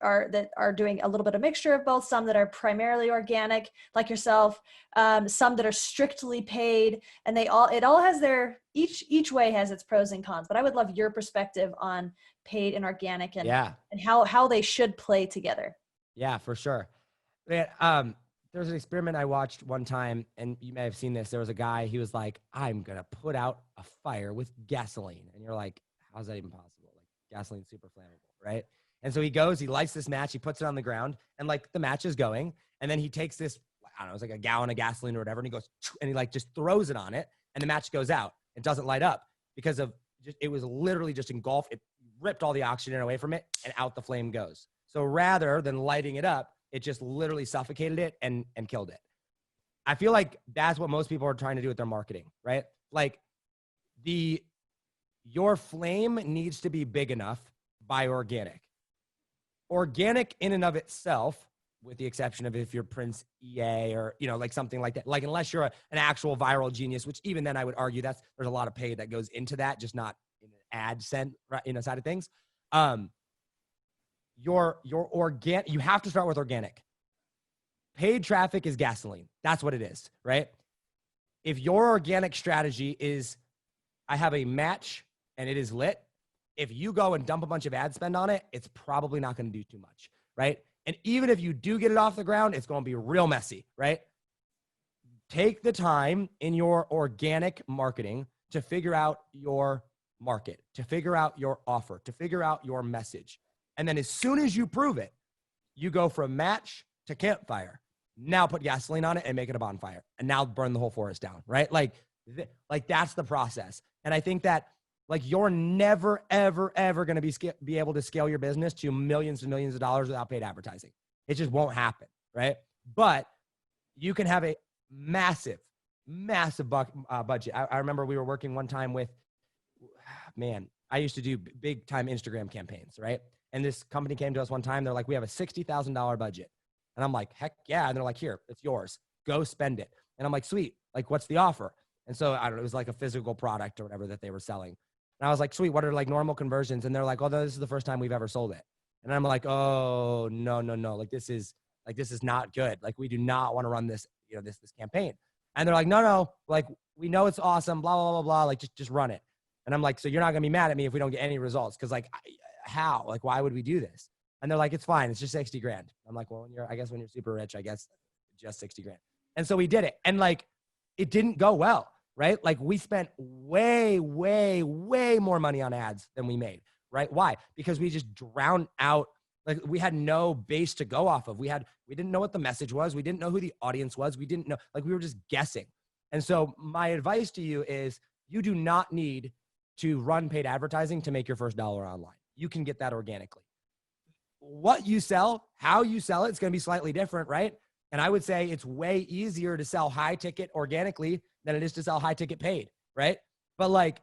are doing a little bit of mixture of both, some that are primarily organic like yourself, some that are strictly paid, and it all has each way has its pros and cons. But I would love your perspective on paid and organic and how they should play together. Yeah, for sure. There's an experiment I watched one time, and you may have seen this. There was a guy, he was like, I'm going to put out a fire with gasoline. And you're like, how's that even possible? Like gasoline's super flammable, right? And so he goes, he lights this match, he puts it on the ground, and like the match is going. And then he takes this, I don't know, it's like a gallon of gasoline or whatever, and he goes, and he like just throws it on it, and the match goes out. It doesn't light up because it was literally just engulfed. It ripped all the oxygen away from it, and out the flame goes. So rather than lighting it up, it just literally suffocated it and killed it. I feel like that's what most people are trying to do with their marketing, right? Like your flame needs to be big enough by organic. Organic in and of itself, with the exception of if you're Prince EA or, like something like that, like unless you're an actual viral genius, which even then I would argue there's a lot of pay that goes into that, just not in an ad side of things. Your organic, you have to start with organic. Paid traffic is gasoline. That's what it is, right? If your organic strategy is, I have a match and it is lit, if you go and dump a bunch of ad spend on it, it's probably not going to do too much, right? And even if you do get it off the ground, it's going to be real messy, right? Take the time in your organic marketing to figure out your market, to figure out your offer, to figure out your message. And then as soon as you prove it, you go from match to campfire. Now put gasoline on it and make it a bonfire. And now burn the whole forest down, right? Like that's the process. And I think that like you're never, ever, ever going to be able to scale your business to millions and millions of dollars without paid advertising. It just won't happen, right? But you can have a massive, massive budget. I remember we were working one time with, man, I used to do big time Instagram campaigns, right? And this company came to us one time. They're like, we have a $60,000 budget. And I'm like, heck yeah. And they're like, here, it's yours. Go spend it. And I'm like, sweet. Like, what's the offer? And so I don't know, it was like a physical product or whatever that they were selling. And I was like, sweet, what are like normal conversions? And they're like, oh, this is the first time we've ever sold it. And I'm like, oh, no. Like, this is not good. Like, we do not want to run this, this campaign. And they're like, no, like, we know it's awesome, blah, blah, blah, blah. Like, just run it. And I'm like, so you're not gonna be mad at me if we don't get any results. Cause like, how, like, why would we do this? And they're like, it's fine. It's just 60 grand. I'm like, well, I guess when you're super rich, I guess just 60 grand. And so we did it. And like, it didn't go well, right? Like, we spent way more money on ads than we made, right? Why? Because we just drowned out. Like, we had no base to go off of. We didn't know what the message was. We didn't know who the audience was. We didn't know, like, we were just guessing. And so my advice to you is, you do not need to run paid advertising to make your first dollar online. You can get that organically. What you sell, how you sell it's going to be slightly different, right? And I would say it's way easier to sell high ticket organically than it is to sell high ticket paid, right? But like,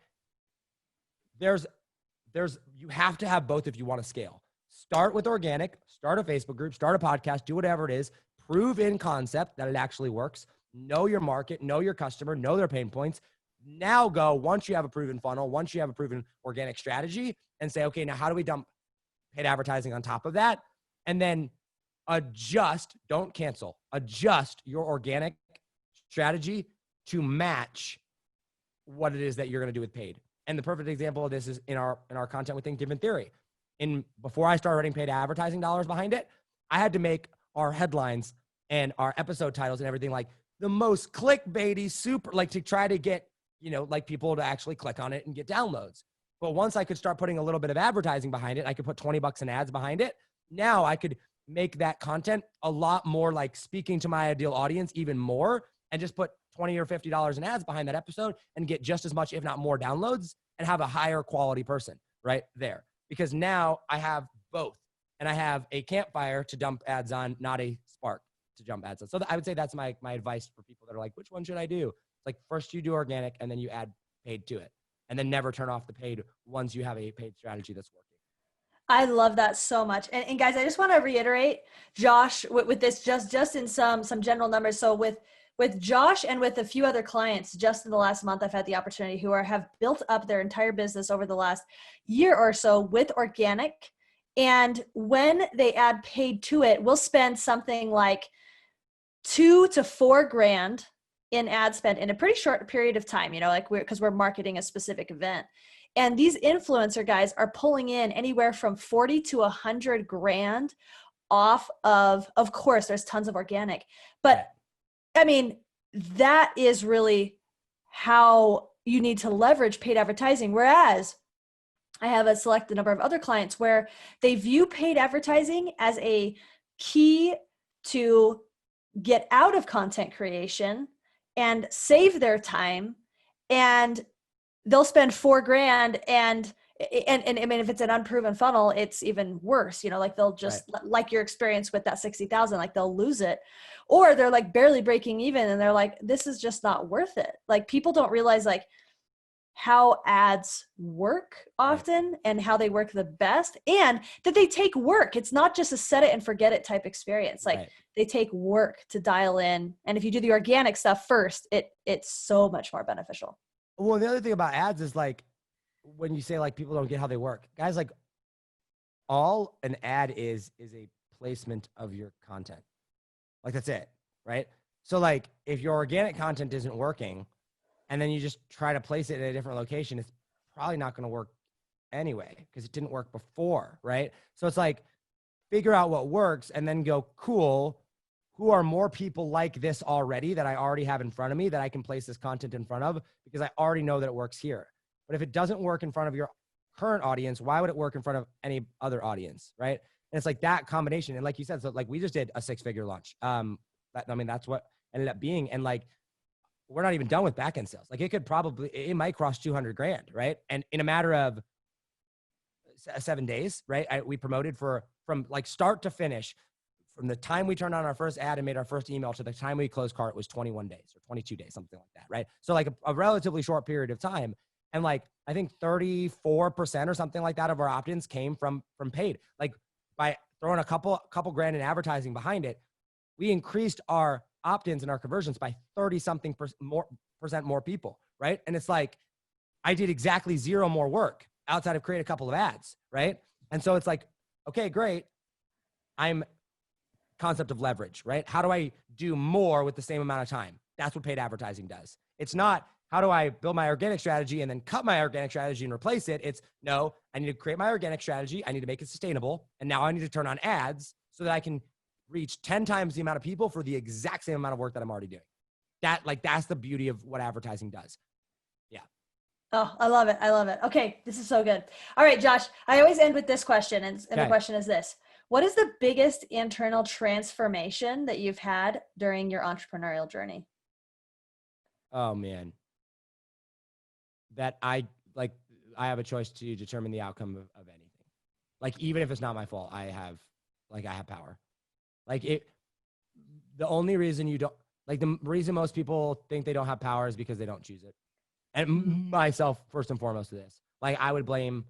you have to have both if you want to scale. Start with organic, start a Facebook group, start a podcast, do whatever it is, prove in concept that it actually works, know your market, know your customer, know their pain points. Now go, once you have a proven funnel, once you have a proven organic strategy, and say, okay, now how do we dump paid advertising on top of that? And then adjust, don't cancel, adjust your organic strategy to match what it is that you're going to do with paid. And the perfect example of this is in our content within Given Theory. Before I started writing paid advertising dollars behind it, I had to make our headlines and our episode titles and everything like the most clickbaity, super, like, to try to get, like, people to actually click on it and get downloads. But once I could start putting a little bit of advertising behind it, I could put $20 in ads behind it. Now I could make that content a lot more like speaking to my ideal audience even more, and just put $20 or $50 in ads behind that episode and get just as much, if not more, downloads, and have a higher quality person right there. Because now I have both, and I have a campfire to dump ads on, not a spark to jump ads on. So I would say that's my advice for people that are like, which one should I do? It's like, first you do organic, and then you add paid to it, and then never turn off the paid once you have a paid strategy that's working. I love that so much. And guys, I just want to reiterate, Josh, with this, just in some general numbers. So with Josh and with a few other clients, just in the last month, I've had the opportunity who have built up their entire business over the last year or so with organic. And when they add paid to it, we'll spend something like $2,000 to $4,000 in ad spend in a pretty short period of time, because we're marketing a specific event. And these influencer guys are pulling in anywhere from 40 to 100 grand off of course, there's tons of organic, but I mean, that is really how you need to leverage paid advertising. Whereas I have a selected number of other clients where they view paid advertising as a key to get out of content creation and save their time, and they'll spend $4,000 and I mean, if it's an unproven funnel, it's even worse, like they'll just, like your experience with that 60,000, like they'll lose it, or they're like barely breaking even. And they're like, this is just not worth it. Like, people don't realize like how ads work often and how they work the best, and that they take work. It's not just a set it and forget it type experience. Like they take work to dial in. And if you do the organic stuff first, it's so much more beneficial. Well, the other thing about ads is like, when you say like people don't get how they work, guys, like, all an ad is a placement of your content. Like, that's it, right? So like, if your organic content isn't working and then you just try to place it in a different location, it's probably not going to work anyway, because it didn't work before, right? So it's like, figure out what works and then go, cool, who are more people like this already that I already have in front of me that I can place this content in front of, because I already know that it works here. But if it doesn't work in front of your current audience, why would it work in front of any other audience, right? And it's like that combination. And like you said, so like, we just did a 6-figure launch. That's what ended up being. And like, we're not even done with backend sales. Like, it might cross 200 grand, right? And in a matter of 7 days, right? We promoted from like start to finish, from the time we turned on our first ad and made our first email to the time we closed cart was 21 days or 22 days, something like that, right? So like a relatively short period of time. And like, I think 34% or something like that of our opt-ins came from paid. Like by throwing a couple grand in advertising behind it, we increased our opt-ins and our conversions by 30 something percent more people, right? And it's like, I did exactly zero more work outside of create a couple of ads, right? And so it's like, okay, great. I'm concept of leverage, right? How do I do more with the same amount of time? That's what paid advertising does. It's not, how do I build my organic strategy and then cut my organic strategy and replace it? It's no, I need to create my organic strategy. I need to make it sustainable. And now I need to turn on ads so that I can reach 10 times the amount of people for the exact same amount of work that I'm already doing. That's the beauty of what advertising does. Yeah. Oh, I love it. I love it. Okay. This is so good. All right, Josh, I always end with this question. And the question is this: what is the biggest internal transformation that you've had during your entrepreneurial journey? Oh man. That I have a choice to determine the outcome of anything. Like, even if it's not my fault, I have power. The only reason you don't, the reason most people think they don't have power is because they don't choose it. And myself, first and foremost, to this. Like, I would blame,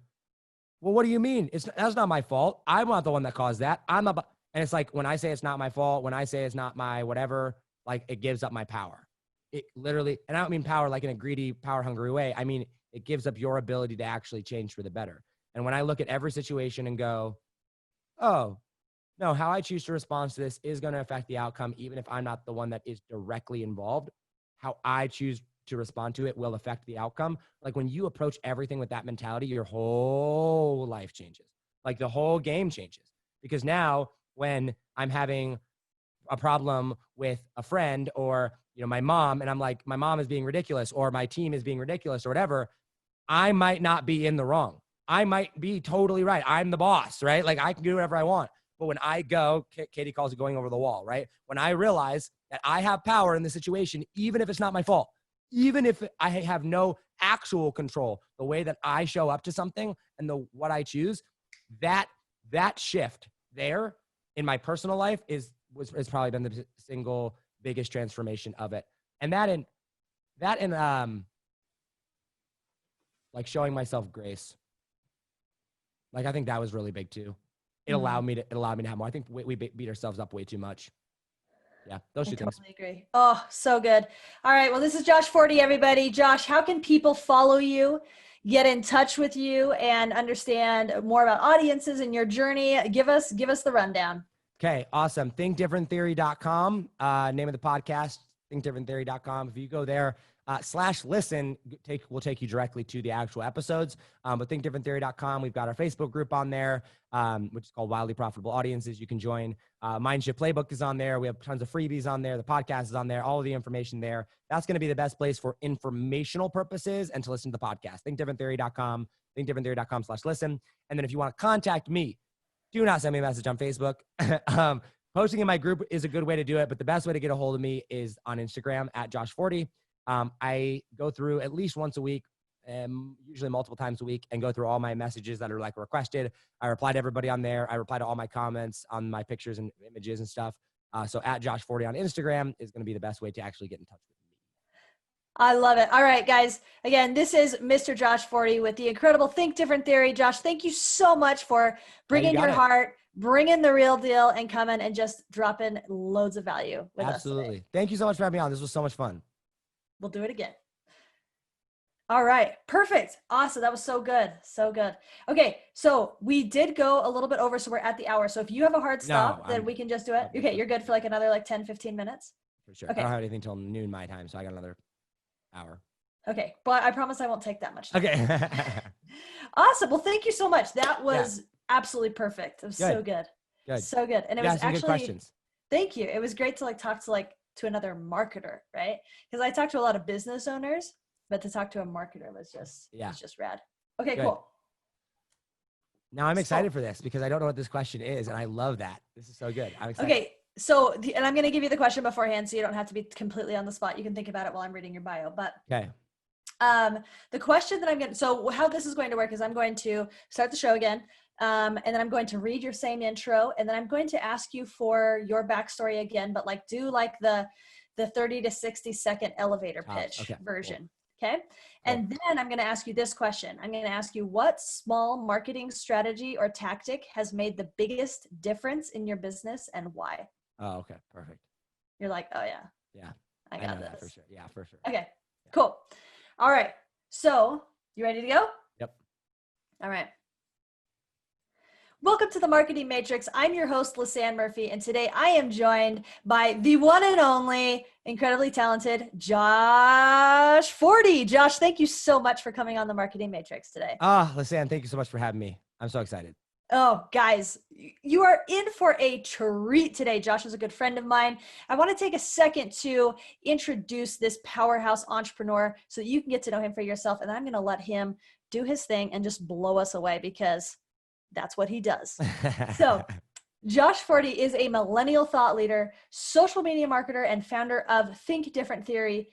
well, what do you mean? That's not my fault. I'm not the one that caused that. And it's like, when I say it's not my fault, when I say it's not my whatever, like, it gives up my power. It literally, and I don't mean power like in a greedy, power hungry way. I mean, it gives up your ability to actually change for the better. And when I look at every situation and go, oh, no, how I choose to respond to this is going to affect the outcome, even if I'm not the one that is directly involved. How I choose to respond to it will affect the outcome. Like, when you approach everything with that mentality, your whole life changes. Like, the whole game changes. Because now when I'm having a problem with a friend or, my mom, and I'm like, my mom is being ridiculous or my team is being ridiculous or whatever, I might not be in the wrong. I might be totally right. I'm the boss, right? Like, I can do whatever I want. But when I go, Katie calls it going over the wall, right? When I realize that I have power in the situation, even if it's not my fault, even if I have no actual control, the way that I show up to something and what I choose, that shift there in my personal life has probably been the single biggest transformation of it. And that in like showing myself grace. Like, I think that was really big too. It allowed me to have more. I think we beat ourselves up way too much. Yeah, those two things. I totally agree. Oh, so good. All right. Well, this is Josh Forti, everybody. Josh, how can people follow you, get in touch with you, and understand more about audiences and your journey? Give us the rundown. Okay, awesome. ThinkDifferentTheory.com, name of the podcast, ThinkDifferentTheory.com. If you go there, /listen will take you directly to the actual episodes. But ThinkDifferentTheory.com, we've got our Facebook group on there, which is called Wildly Profitable Audiences. You can join. Mindshift Playbook is on there. We have tons of freebies on there. The podcast is on there. All of the information there. That's going to be the best place for informational purposes and to listen to the podcast. ThinkDifferentTheory.com, ThinkDifferentTheory.com /listen. And then if you want to contact me, do not send me a message on Facebook. Posting in my group is a good way to do it, but the best way to get a hold of me is on Instagram @JoshForti. I go through at least once a week, usually multiple times a week, and go through all my messages that are like requested. I reply to everybody on there. I reply to all my comments on my pictures and images and stuff. So @JoshForti on Instagram is going to be the best way to actually get in touch with me. I love it. All right, guys. Again, this is Mr. Josh Forti with the incredible Think Different Theory. Josh, thank you so much for bringing your heart, bringing the real deal, and coming and just dropping loads of value with us. Absolutely. Thank you so much for having me on. This was so much fun. We'll do it again. All right. Perfect. Awesome. That was so good. So good. Okay. So we did go a little bit over. So we're at the hour. So if you have a hard stop, then we can just do it. Okay. You're good for like another 10, 15 minutes. For sure. Okay. I don't have anything till noon my time. So I got another hour. Okay. But I promise I won't take that much time. Okay. Awesome. Well, thank you so much. That was absolutely perfect. It was so good. Good. So good. And it was actually, good questions. Thank you. It was great to talk to another marketer, right? Because I talked to a lot of business owners, but to talk to a marketer was just rad. Okay, good. Cool. Now I'm excited for this because I don't know what this question is, and I love that. This is so good. I'm excited. Okay, so and I'm going to give you the question beforehand, so you don't have to be completely on the spot. You can think about it while I'm reading your bio. But okay. The question that so how this is going to work is I'm going to start the show again. And then I'm going to read your same intro, and then I'm going to ask you for your backstory again, but like do like the 30 to 60 second elevator pitch version. Cool. Okay. Cool. And then I'm going to ask you this question. I'm going to ask you, what small marketing strategy or tactic has made the biggest difference in your business and why? Oh, okay. Perfect. You're like, oh yeah. Yeah. I got this. For sure. Yeah, for sure. Okay, yeah. Cool. All right. So you ready to go? Yep. All right. Welcome to the Marketing Matrix. I'm your host, Lisanne Murphy, and today I am joined by the one and only, incredibly talented Josh Forti. Josh, thank you so much for coming on the Marketing Matrix today. Lisanne, thank you so much for having me. I'm so excited. Oh, guys, you are in for a treat today. Josh is a good friend of mine. I want to take a second to introduce this powerhouse entrepreneur so that you can get to know him for yourself, and I'm going to let him do his thing and just blow us away because that's what he does. So Josh Forti is a millennial thought leader, social media marketer, and founder of Think Different Theory,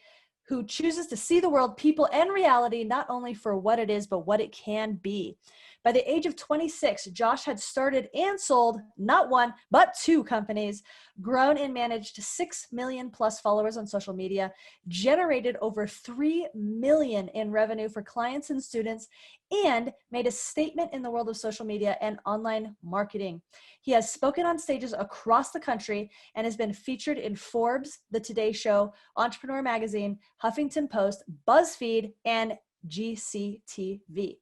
who chooses to see the world, people, and reality not only for what it is, but what it can be. By the age of 26, Josh had started and sold not one, but 2 companies, grown and managed 6 million plus followers on social media, generated over 3 million in revenue for clients and students, and made a statement in the world of social media and online marketing. He has spoken on stages across the country and has been featured in Forbes, The Today Show, Entrepreneur Magazine, Huffington Post, BuzzFeed, and GCTV.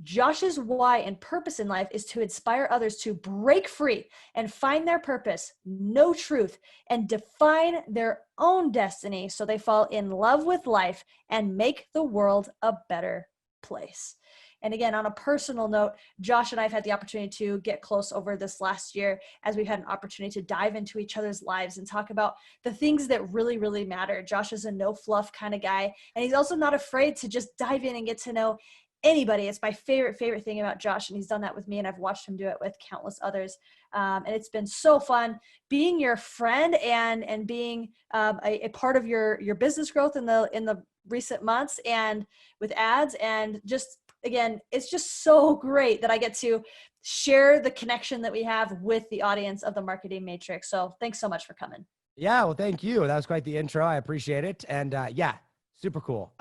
Josh's why and purpose in life is to inspire others to break free and find their purpose, know truth, and define their own destiny so they fall in love with life and make the world a better place. And again, on a personal note, Josh and I have had the opportunity to get close over this last year as we've had an opportunity to dive into each other's lives and talk about the things that really, really matter. Josh is a no fluff kind of guy, and he's also not afraid to just dive in and get to know anybody. It's my favorite thing about Josh, and he's done that with me, and I've watched him do it with countless others. And it's been so fun being your friend and being a part of your business growth in the recent months and with ads. And just, again, it's just so great that I get to share the connection that we have with the audience of the Marketing Matrix. So thanks so much for coming. Yeah, well, thank you. That was quite the intro. I appreciate it. And yeah, super cool.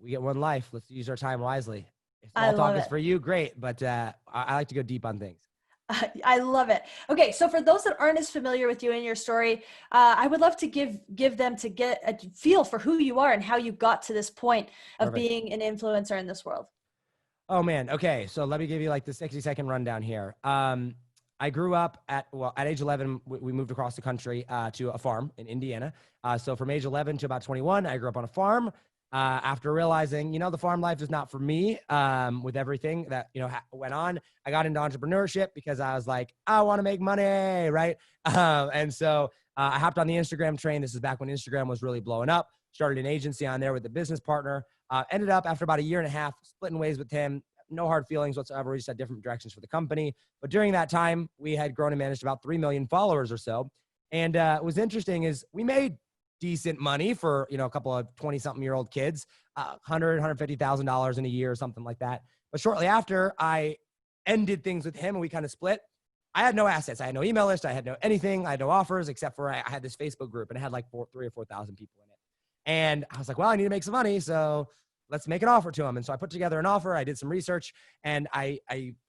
We get one life. Let's use our time wisely. If small talk is for you, great. But I like to go deep on things. I love it. Okay, so for those that aren't as familiar with you and your story, I would love to give them to get a feel for who you are and how you got to this point of being an influencer in this world. Oh man. Okay, so let me give you like the 60-second rundown here. I grew up at age 11, we moved across the country to a farm in Indiana. So from age 11 to about 21, I grew up on a farm. After realizing, the farm life is not for me, with everything that, went on, I got into entrepreneurship because I was like, I want to make money. Right. And so I hopped on the Instagram train. This is back when Instagram was really blowing up, started an agency on there with a business partner, ended up after about a year and a half splitting ways with him. No hard feelings whatsoever. We just had different directions for the company. But during that time, we had grown and managed about 3 million followers or so. And what was interesting is we made decent money for, a couple of 20-something-year-old kids, $150,000 in a year or something like that. But shortly after I ended things with him and we kind of split, I had no assets. I had no email list. I had no anything. I had no offers except for I had this Facebook group and it had like 3,000 or 4,000 people in it. And I was like, well, I need to make some money. So let's make an offer to him. And so I put together an offer. I did some research and I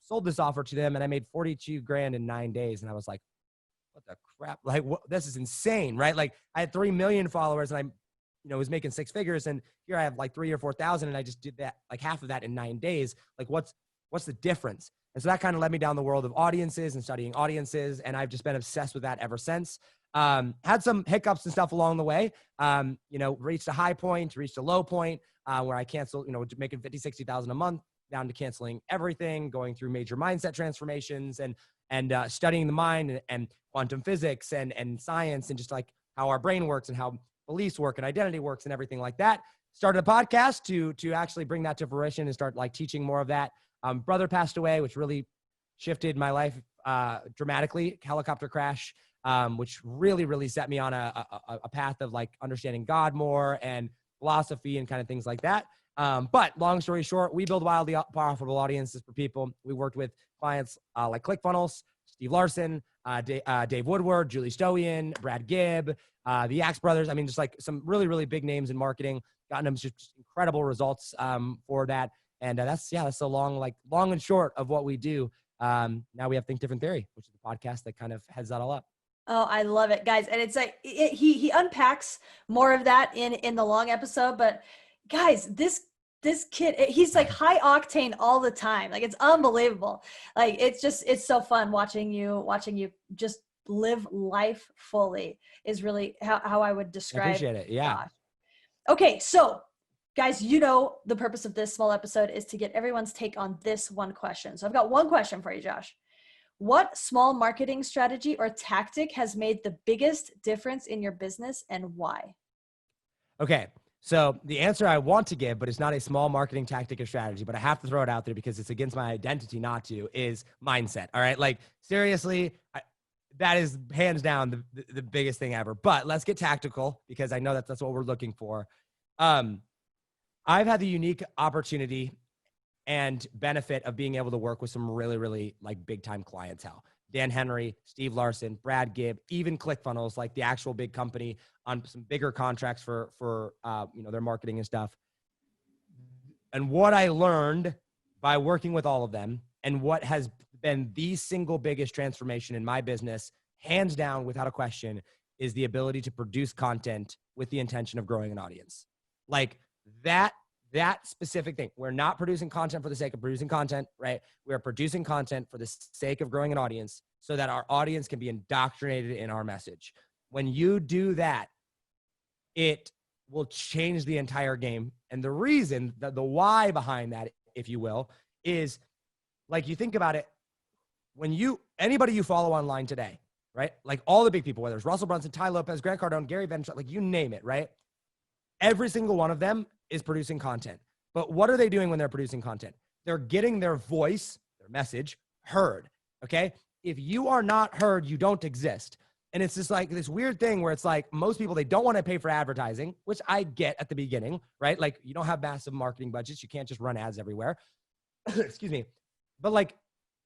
sold this offer to them and I made 42 grand in 9 days. And I was like, what the crap? Like, this is insane, right? Like I had 3 million followers and I, was making 6 figures, and here I have like 3,000 or 4,000. And I just did that, like half of that in 9 days. Like what's the difference? And so that kind of led me down the world of audiences and studying audiences. And I've just been obsessed with that ever since. Had some hiccups and stuff along the way, reached a high point, reached a low point, where I canceled, making 50, 60,000 a month down to canceling everything, going through major mindset transformations and studying the mind and quantum physics and science and just like how our brain works and how beliefs work and identity works and everything like that. Started a podcast to actually bring that to fruition and start like teaching more of that. Brother passed away, which really shifted my life dramatically. Helicopter crash, which really, really set me on a path of like understanding God more and philosophy and kind of things like that. But long story short, we build wildly profitable audiences for people. We worked with clients like ClickFunnels, Steve Larson, Dave Woodward, Julie Stoian, Brad Gibb, the Axe Brothers. I mean, just like some really, really big names in marketing. Gotten them just incredible results for that. And that's the long and short of what we do. Now we have Think Different Theory, which is the podcast that kind of heads that all up. Oh, I love it, guys. And it's like he unpacks more of that in the long episode. But guys, this kid, he's like high octane all the time. Like, it's unbelievable. Like, it's so fun watching you just live life fully is really how I would describe. I appreciate it. Yeah. Josh. Okay, so guys, the purpose of this small episode is to get everyone's take on this one question. So I've got one question for you, Josh. What small marketing strategy or tactic has made the biggest difference in your business, and why? Okay. So the answer I want to give, but it's not a small marketing tactic or strategy, but I have to throw it out there because it's against my identity not to, is mindset. All right. Like, seriously, that is hands down the biggest thing ever. But let's get tactical, because I know that's what we're looking for. I've had the unique opportunity and benefit of being able to work with some really, really like big time clientele. Dan Henry, Steve Larson, Brad Gibb, even ClickFunnels, like the actual big company, on some bigger contracts for their marketing and stuff. And what I learned by working with all of them, and what has been the single biggest transformation in my business, hands down, without a question, is the ability to produce content with the intention of growing an audience. Like that specific thing. We're not producing content for the sake of producing content, right? We're producing content for the sake of growing an audience so that our audience can be indoctrinated in our message. When you do that, it will change the entire game. And the reason, the why behind that, if you will, is like, you think about it, anybody you follow online today, right? Like all the big people, whether it's Russell Brunson, Ty Lopez, Grant Cardone, Gary Vaynerchuk, like you name it, right? Every single one of them is producing content. But what are they doing when they're producing content? They're getting their voice, their message, heard, okay? If you are not heard, you don't exist. And it's just like this weird thing where it's like most people, they don't want to pay for advertising, which I get at the beginning, right? Like you don't have massive marketing budgets. You can't just run ads everywhere. Excuse me. But like,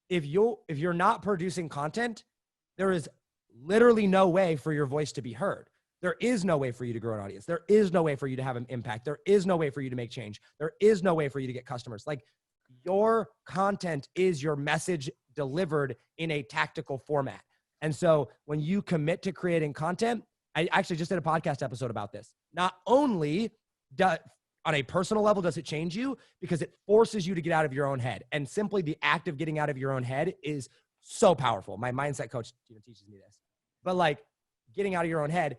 if you're not producing content, there is literally no way for your voice to be heard. There is no way for you to grow an audience. There is no way for you to have an impact. There is no way for you to make change. There is no way for you to get customers. Like, your content is your message delivered in a tactical format. And so when you commit to creating content, I actually just did a podcast episode about this. Not only on a personal level does it change you, because it forces you to get out of your own head. And simply the act of getting out of your own head is so powerful. My mindset coach teaches me this. But like getting out of your own head,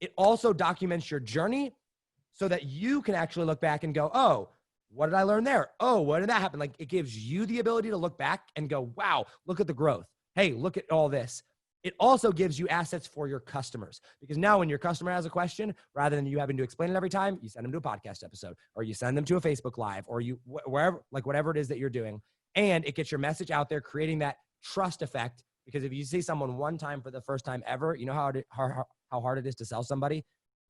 it also documents your journey so that you can actually look back and go, oh, what did I learn there? Oh, what did that happen? Like, it gives you the ability to look back and go, wow, look at the growth. Hey, look at all this. It also gives you assets for your customers, because now when your customer has a question, rather than you having to explain it every time, you send them to a podcast episode, or you send them to a Facebook Live, or you wherever, like whatever it is that you're doing. And it gets your message out there, creating that trust effect. Because if you see someone one time for the first time ever, you know how hard it is to sell somebody.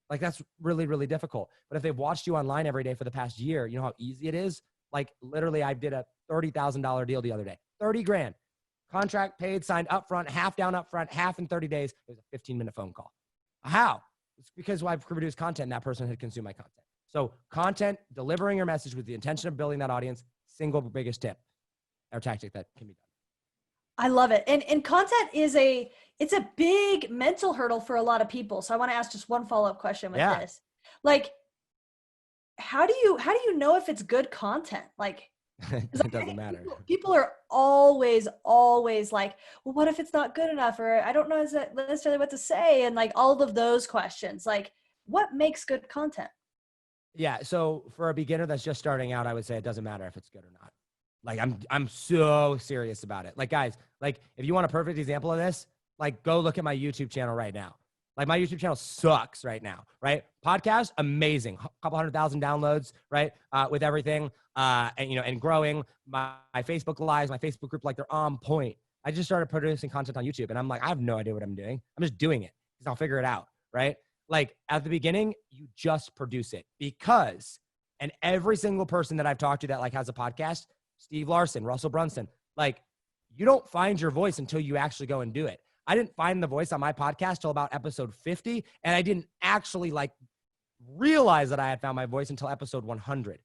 Like, that's really, really difficult. But if they've watched you online every day for the past year, you know how easy it is? Like, literally, I did a $30,000 deal the other day. 30 grand. Contract paid, signed up front, half down up front, half in 30 days. It was a 15-minute phone call. How? It's because I've produced content and that person had consumed my content. So content, delivering your message with the intention of building that audience, single biggest tip or tactic that can be done. I love it. And content is it's a big mental hurdle for a lot of people. So I want to ask just one follow-up question with this. Like, how do you know if it's good content? Like, it doesn't matter. People are always like, well, what if it's not good enough? Or I don't know necessarily what to say. And like all of those questions, like, what makes good content? Yeah. So for a beginner that's just starting out, I would say it doesn't matter if it's good or not. Like, I'm so serious about it. Like, guys, like if you want a perfect example of this, like go look at my YouTube channel right now. Like, my YouTube channel sucks right now, right? Podcast, amazing. A couple 100,000 downloads, right? With everything, and growing. My Facebook lives, my Facebook group, like they're on point. I just started producing content on YouTube and I'm like, I have no idea what I'm doing. I'm just doing it because I'll figure it out, right? Like, at the beginning, you just produce it because And every single person that I've talked to that like has a podcast, Steve Larson, Russell Brunson, like you don't find your voice until you actually go and do it. I didn't find the voice on my podcast till about episode 50. And I didn't actually like realize that I had found my voice until episode 100.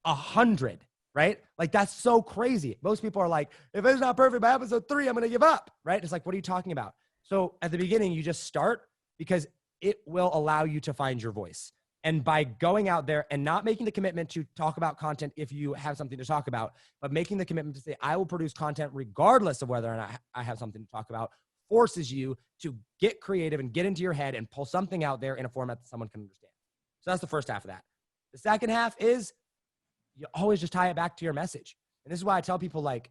100, right? Like that's so crazy. Most people are like, if it's not perfect by episode 3, I'm going to give up, right? It's like, what are you talking about? So at the beginning, you just start because it will allow you to find your voice. And by going out there and not making the commitment to talk about content if you have something to talk about, but making the commitment to say, I will produce content regardless of whether or not I have something to talk about, forces you to get creative and get into your head and pull something out there in a format that someone can understand. So that's the first half of that. The second half is you always just tie it back to your message. And this is why I tell people, like,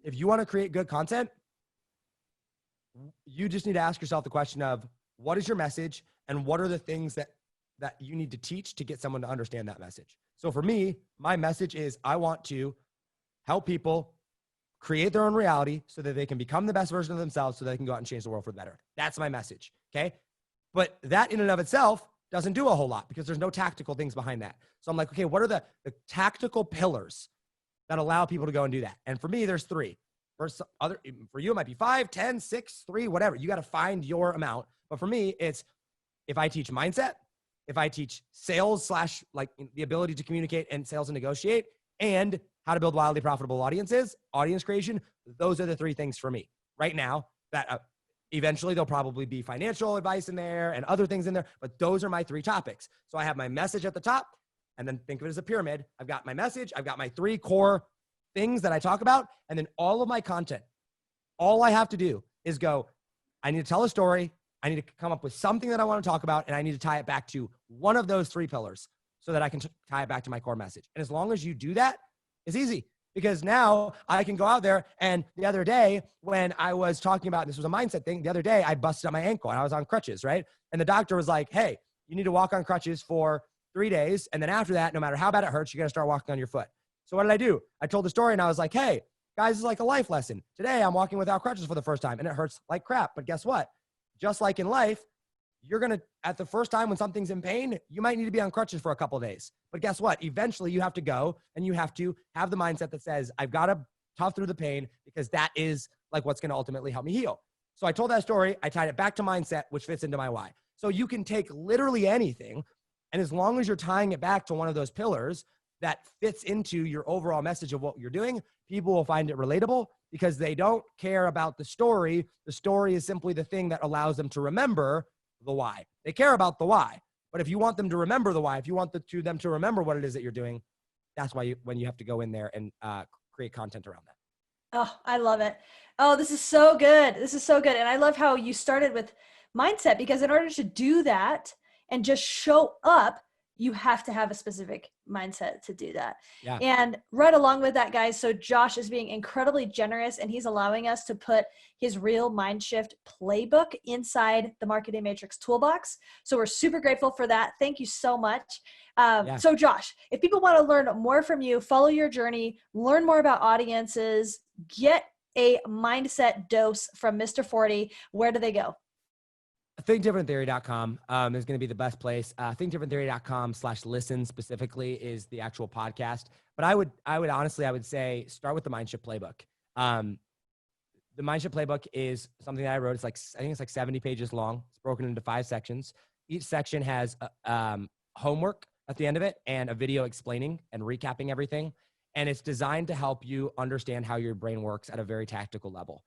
if you want to create good content, you just need to ask yourself the question of what is your message and what are the things that you need to teach to get someone to understand that message. So for me, my message is I want to help people create their own reality so that they can become the best version of themselves so they can go out and change the world for the better. That's my message, okay? But that in and of itself doesn't do a whole lot because there's no tactical things behind that. So I'm like, okay, what are the tactical pillars that allow people to go and do that? And for me, there's 3. For you, it might be 5, 10, 6, 3, whatever. You got to find your amount. But for me, it's if I teach mindset, if I teach sales / like the ability to communicate and sales and negotiate, and how to build wildly profitable audiences, audience creation, those are the 3 things for me right now that eventually there'll probably be financial advice in there and other things in there, but those are my 3 topics. So I have my message at the top, and then think of it as a pyramid. I've got my message, I've got my 3 core things that I talk about, and then all of my content. All I have to do is go, I need to tell a story, I need to come up with something that I want to talk about, and I need to tie it back to one of those 3 pillars so that I can tie it back to my core message. And as long as you do that, it's easy. Because now I can go out there, and the other day when I was talking about, this was a mindset thing, the other day I busted up my ankle and I was on crutches, right? And the doctor was like, hey, you need to walk on crutches for 3 days. And then after that, no matter how bad it hurts, you got to start walking on your foot. So what did I do? I told the story and I was like, hey, guys, this is like a life lesson. Today I'm walking without crutches for the first time and it hurts like crap. But guess what? Just like in life, you're going to, at the first time when something's in pain, you might need to be on crutches for a couple of days. But guess what? Eventually you have to go and you have to have the mindset that says, I've got to tough through the pain because that is like what's going to ultimately help me heal. So I told that story. I tied it back to mindset, which fits into my why. So you can take literally anything. And as long as you're tying it back to one of those pillars that fits into your overall message of what you're doing, people will find it relatable because they don't care about the story. The story is simply the thing that allows them to remember the why. They care about the why. But if you want them to remember the why, if you want them to remember what it is that you're doing, that's why when you have to go in there and create content around that. Oh, I love it. Oh, this is so good. This is so good. And I love how you started with mindset, because in order to do that and just show up, you have to have a specific mindset to do that. Yeah. And right along with that, guys, so Josh is being incredibly generous and he's allowing us to put his real mind shift playbook inside the Marketing Matrix toolbox. So we're super grateful for that. Thank you so much. So Josh, if people want to learn more from you, follow your journey, learn more about audiences, get a mindset dose from Mr. Forti, where do they go? ThinkDifferentTheory.com is going to be the best place. ThinkDifferentTheory.com/listen specifically is the actual podcast. But I would honestly, I would say start with the Mindshift Playbook. The Mindshift Playbook is something that I wrote. It's like, I think it's like 70 pages long. It's broken into 5 sections. Each section has homework at the end of it and a video explaining and recapping everything. And it's designed to help you understand how your brain works at a very tactical level.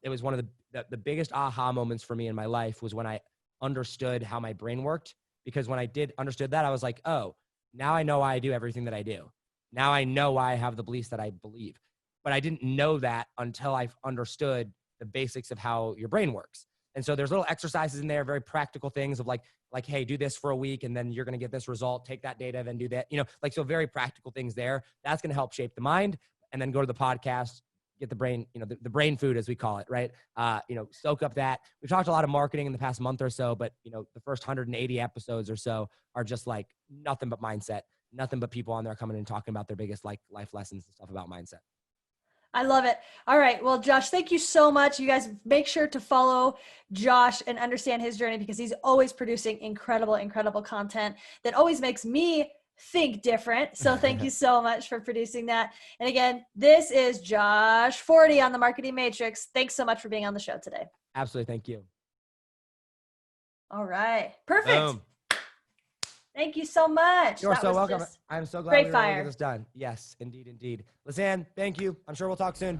It was one of the biggest aha moments for me in my life was when I understood how my brain worked, because when I understood that, I was like, oh, now I know why I do everything that I do. Now I know why I have the beliefs that I believe, but I didn't know that until I understood the basics of how your brain works. And so there's little exercises in there, very practical things of like, hey, do this for a week and then you're going to get this result, take that data, then do that, so very practical things there. That's going to help shape the mind, and then go to the podcast, get the brain, the brain food, as we call it, right? Soak up that. We've talked a lot of marketing in the past month or so, but the first 180 episodes or so are just like nothing but mindset, nothing but people on there coming and talking about their biggest life lessons and stuff about mindset. I love it. All right. Well, Josh, thank you so much. You guys make sure to follow Josh and understand his journey, because he's always producing incredible, incredible content that always makes me think different. So thank you so much for producing that. And again, this is Josh Forti on the Marketing Matrix. Thanks so much for being on the show today. Absolutely. Thank you. All right. Perfect. Boom. Thank you so much. You're That so was welcome. just I'm so glad great we were able to fire. get this done. Yes, indeed, indeed. Lisanne, thank you. I'm sure we'll talk soon.